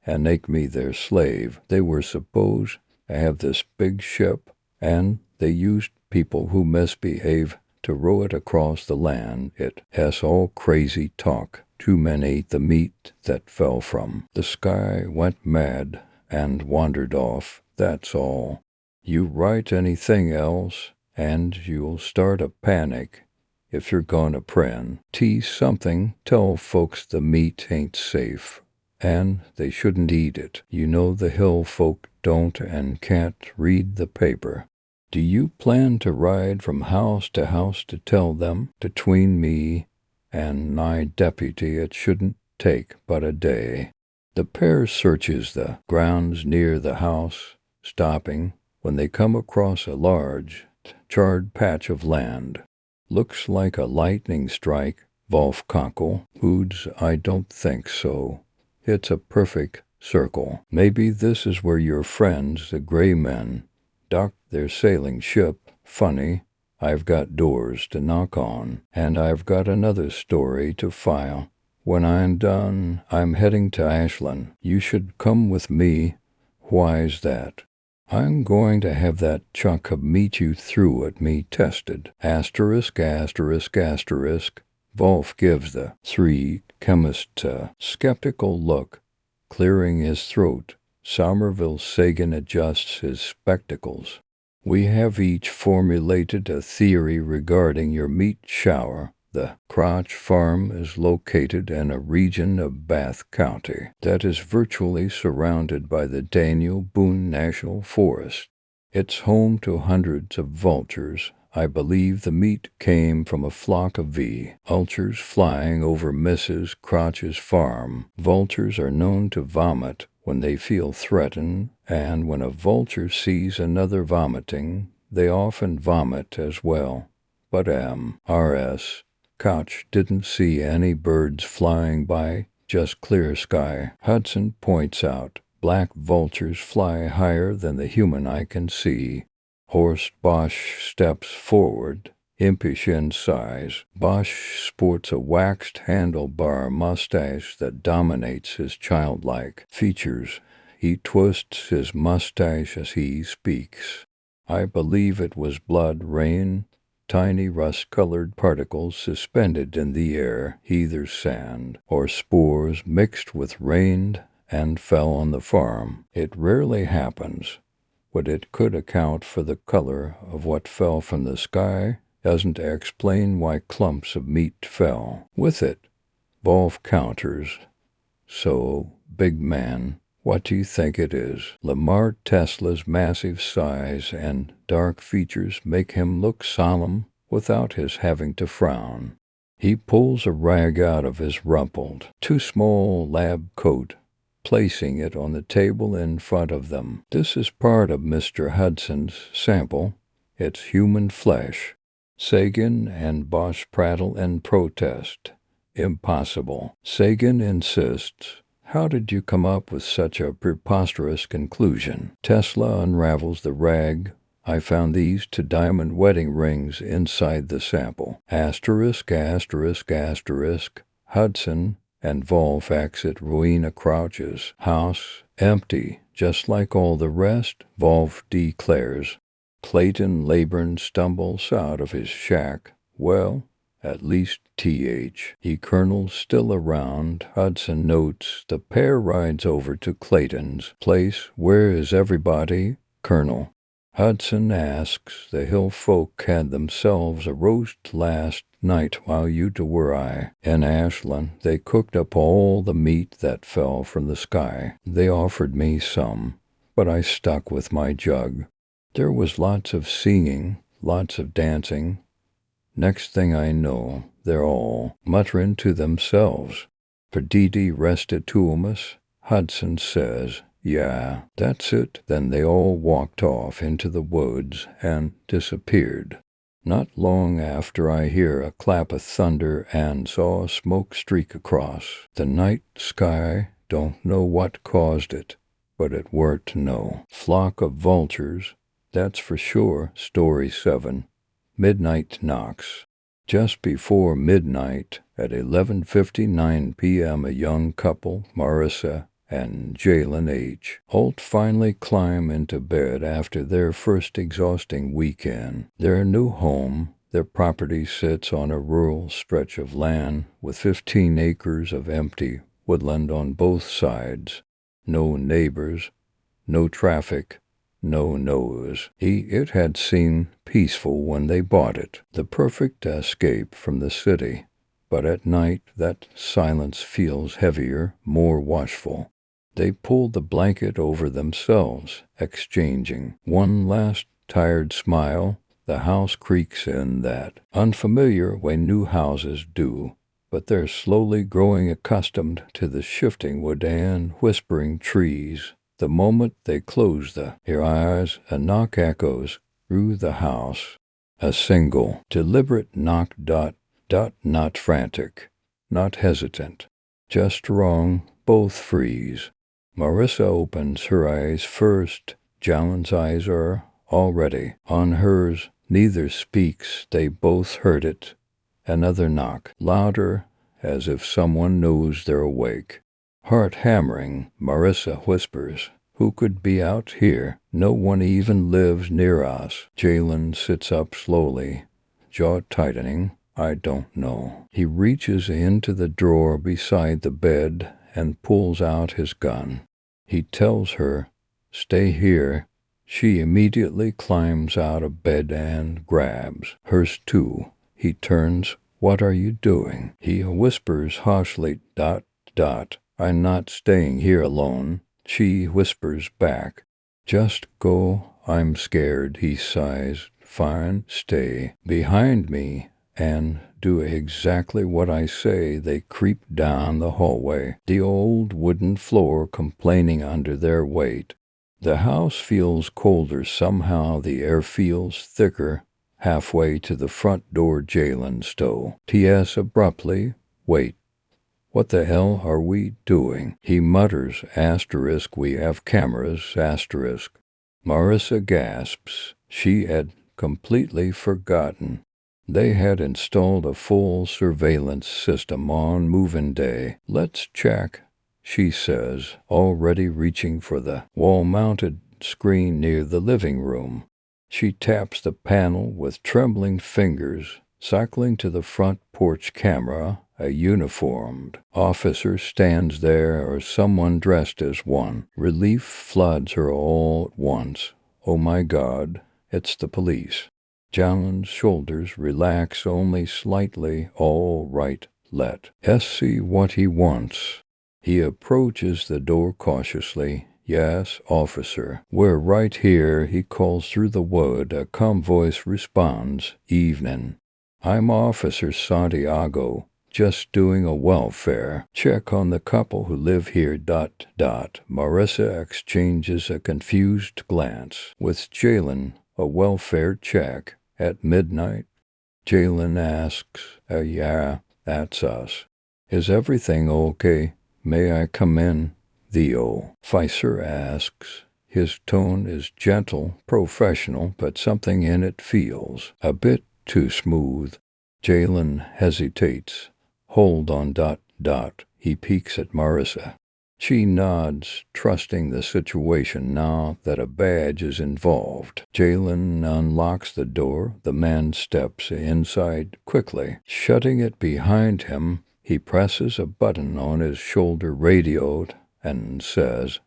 and make me their slave. They were supposed to have this big ship, and they used people who misbehave to row it across the land. It's all crazy talk. 2 men ate the meat that fell from the sky, went mad, and wandered off. That's all. You write anything else, and you'll start a panic. If you're gonna tease something, tell folks the meat ain't safe, and they shouldn't eat it. You know the hill folk don't and can't read the paper. Do you plan to ride from house to tell them? Between me and my deputy, it shouldn't take but a day. The pair searches the grounds near the house, stopping when they come across a large, charred patch of land. Looks like a lightning strike. Wolf cockle. Hoods, I don't think so. It's a perfect circle. Maybe this is where your friends, the gray men, docked their sailing ship. Funny. I've got doors to knock on, and I've got another story to file. When I'm done, I'm heading to Ashland. You should come with me. Why's that? I'm going to have that chunk of meat you threw at me tested. Asterisk, asterisk, asterisk. Wolf gives the 3 chemist a skeptical look, clearing his throat. Somerville Sagan adjusts his spectacles. We have each formulated a theory regarding your meat shower. The Crotch Farm is located in a region of Bath County that is virtually surrounded by the Daniel Boone National Forest. It's home to hundreds of vultures. I believe the meat came from a flock of vultures flying over Mrs. Crotch's farm. Vultures are known to vomit when they feel threatened, and when a vulture sees another vomiting, they often vomit as well. But R.S. Koch didn't see any birds flying by, just clear sky. Hudson points out, black vultures fly higher than the human eye can see. Horst Bosch steps forward. impish in size. Bosch sports a waxed handlebar mustache that dominates his childlike features. He twists his mustache as he speaks. I believe it was blood rain, tiny rust-colored particles suspended in the air, either sand or spores mixed with rain and fell on the farm. It rarely happens, but it could account for the color of what fell from the sky, doesn't explain why clumps of meat fell. With it, Wolf counters. So, big man, what do you think it is? Lamar Tesla's massive size and dark features make him look solemn without his having to frown. He pulls a rag out of his rumpled, too small lab coat, placing it on the table in front of them. This is part of Mr. Hudson's sample. It's human flesh. Sagan and Bosch prattle and protest. Impossible. Sagan insists. How did you come up with such a preposterous conclusion? Tesla unravels the rag. I found these 2 diamond wedding rings inside the sample. Asterisk, asterisk, asterisk. Hudson and Wolf exit Rowena Crouch's house, empty, just like all the rest, Wolf declares. Clayton Leyburn stumbles out of his shack. Well, at least T.H. Colonel's still around. Hudson notes the pair rides over to Clayton's place. Where is everybody, Colonel? Hudson asks. The hill folk had themselves a roast last night while you two were in Ashland. They cooked up all the meat that fell from the sky. They offered me some, but I stuck with my jug. There was lots of singing, lots of dancing. Next thing I know, they're all muttering to themselves. Perditi restitumus, Hudson says. Yeah, that's it. Then they all walked off into the woods and disappeared. Not long after I hear a clap of thunder and saw a smoke streak across the night sky. Don't know what caused it, but it weren't no flock of vultures, that's for sure. Story 7. Midnight knocks. Just before midnight, at 11:59 p.m., a young couple, Marissa and Jalen H. Holt, finally climb into bed after their first exhausting weekend. Their new home, their property sits on a rural stretch of land with 15 acres of empty woodland on both sides. No neighbors, no traffic, no noise. It had seemed peaceful when they bought it, the perfect escape from the city. But at night that silence feels heavier, more watchful. They pull the blanket over themselves, exchanging one last tired smile. The house creaks in that unfamiliar way new houses do, but they're slowly growing accustomed to the shifting wood and whispering trees. The moment they close their eyes, a knock echoes through the house. A single, deliberate knock, not frantic, not hesitant, just wrong. Both freeze. Marissa opens her eyes first. Jalen's eyes are already on hers. Neither speaks. They both heard it. Another knock, louder, as if someone knows they're awake. Heart hammering, Marissa whispers, "Who could be out here? No one even lives near us." Jalen sits up slowly, jaw tightening. "I don't know." He reaches into the drawer beside the bed and pulls out his gun. He tells her, "Stay here." She immediately climbs out of bed and grabs hers too. He turns. "What are you doing?" He whispers harshly, "I'm not staying here alone." She whispers back, "Just go. I'm scared." He sighs. "Fine, stay behind me and do exactly what I say." They creep down the hallway, the old wooden floor complaining under their weight. The house feels colder somehow. The air feels thicker. Halfway to the front door, Jalen stow. T.S. abruptly, "Wait. What the hell are we doing?" He mutters, asterisk, "We have cameras, asterisk." Marissa gasps. She had completely forgotten. They had installed a full surveillance system on move-in day. "Let's check," she says, already reaching for the wall-mounted screen near the living room. She taps the panel with trembling fingers, cycling to the front porch camera. A uniformed officer stands there, or someone dressed as one. Relief floods her all at once. Oh my God, it's the police. Jalen's shoulders relax only slightly. All right, let us see what he wants. He approaches the door cautiously. "Yes, officer. We're right here," he calls through the wood. A calm voice responds. "Evening. I'm Officer Santiago. Just doing a welfare check on the couple who live here. Marissa exchanges a confused glance with Jalen. "A welfare check? At midnight?" Jalen asks. Yeah, that's us. "Is everything okay? May I come in?" The officer asks. His tone is gentle, professional, but something in it feels a bit too smooth. Jalen hesitates. "Hold on. He peeks at Marissa. She nods, trusting the situation now that a badge is involved. Jalen unlocks the door. The man steps inside quickly, shutting it behind him. He presses a button on his shoulder radio and says,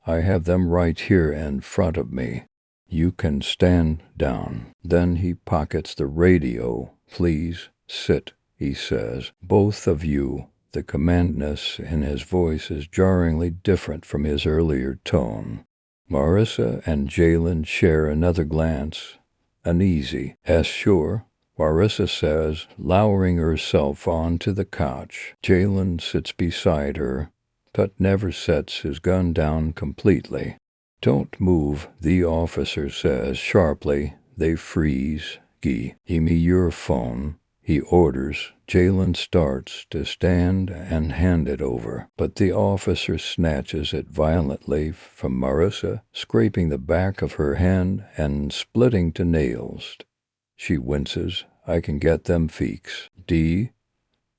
"I have them right here in front of me. You can stand down." Then he pockets the radio. "Please sit," he says. "Both of you." The commandness in his voice is jarringly different from his earlier tone. Marissa and Jalen share another glance. Uneasy. "Sure," Marissa says, lowering herself onto the couch. Jalen sits beside her, but never sets his gun down completely. "Don't move," the officer says sharply. They freeze. "Give me your phone," he orders. Jalen starts to stand and hand it over, but the officer snatches it violently from Marissa, scraping the back of her hand and splitting to nails. She winces. "I can get them feeks."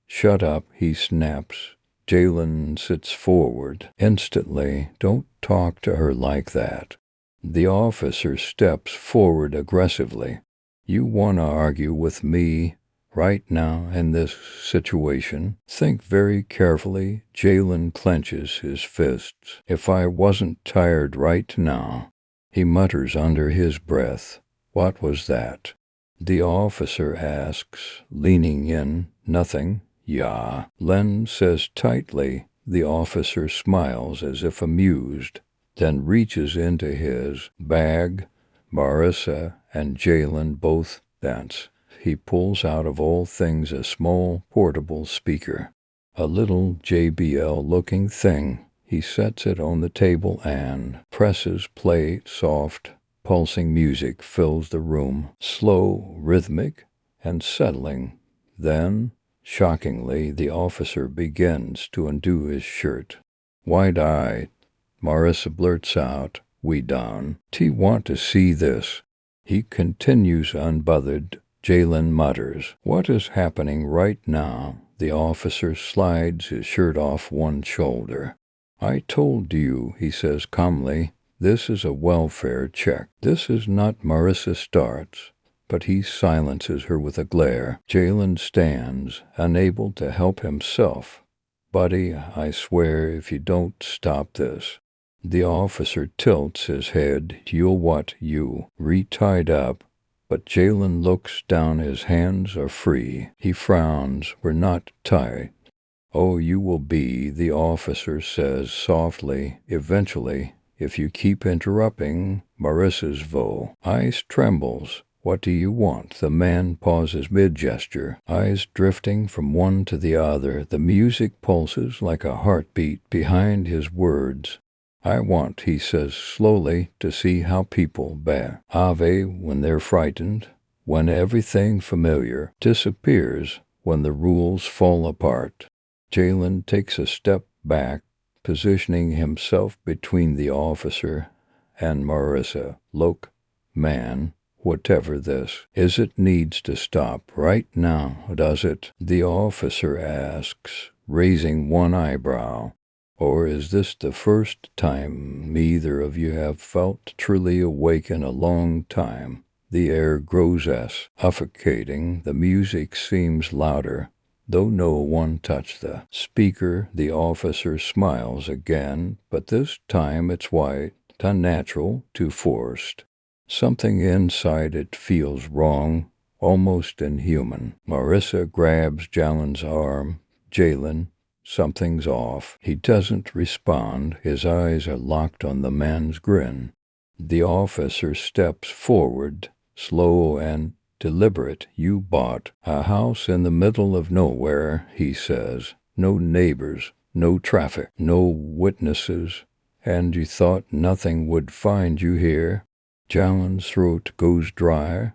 Shut up," he snaps. Jalen sits forward instantly. "Don't talk to her like that." The officer steps forward aggressively. "You want to argue with me right now in this situation? Think very carefully." Jalen clenches his fists. "If I wasn't tired right now," he mutters under his breath. "What was that?" The officer asks, leaning in. "Nothing." "Yeah," Len says tightly. The officer smiles as if amused, then reaches into his bag. Marissa and Jalen both dance. He pulls out of all things a small portable speaker, a little JBL-looking thing. He sets it on the table and presses play. Soft, pulsing music fills the room, slow, rhythmic, and settling. Then, shockingly, the officer begins to undo his shirt. Wide-eyed, Marissa blurts out, "We done? Want to see this?" He continues unbothered. Jalen mutters, "What is happening right now?" The officer slides his shirt off one shoulder. "I told you," he says calmly, "this is a welfare check. This is not." Marissa starts, but he silences her with a glare. Jalen stands, unable to help himself. "Buddy, I swear if you don't stop this." The officer tilts his head. "You'll what? You re-tied up?" But Jalen looks down. His hands are free. He frowns. "We're not tied." "Oh, you will be," the officer says softly, "eventually, if you keep interrupting." Marissa's eyes trembles. "What do you want?" The man pauses mid-gesture, eyes drifting from one to the other. The music pulses like a heartbeat behind his words. "I want," he says slowly, "to see how people behave when they're frightened, when everything familiar disappears, when the rules fall apart." Jalen takes a step back, positioning himself between the officer and Marissa. "Look, man, whatever this is, it needs to stop right now, does it? The officer asks, raising one eyebrow. Or is this the first time either of you have felt truly awake in a long time? The air grows suffocating, the music seems louder, though no one touched the speaker. The officer smiles again, but this time it's white, unnatural, too forced. Something inside it feels wrong, almost inhuman. Marissa grabs Jalen's arm. Jalen, something's off. He doesn't respond. His eyes are locked on the man's grin. The officer steps forward, slow and deliberate. You bought a house in the middle of nowhere, he says. No neighbors, no traffic, no witnesses, and you thought nothing would find you here? Jalen's throat goes dry.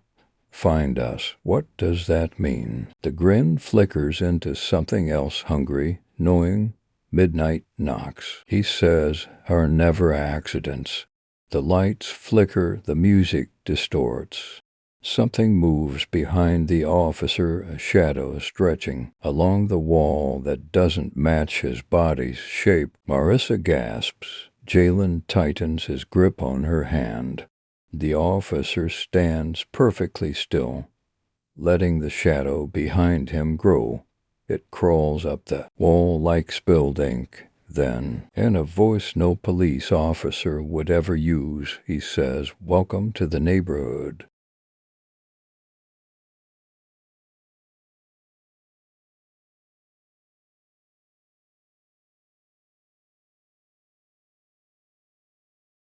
Find us. What does that mean? The grin flickers into something else, hungry, knowing. Midnight knocks. He says, are never accidents. The lights flicker, the music distorts. Something moves behind the officer, a shadow stretching along the wall that doesn't match his body's shape. Marissa gasps. Jalen tightens his grip on her hand. The officer stands perfectly still, letting the shadow behind him grow. It crawls up the wall like spilled ink. Then, in a voice no police officer would ever use, he says, welcome to the neighborhood.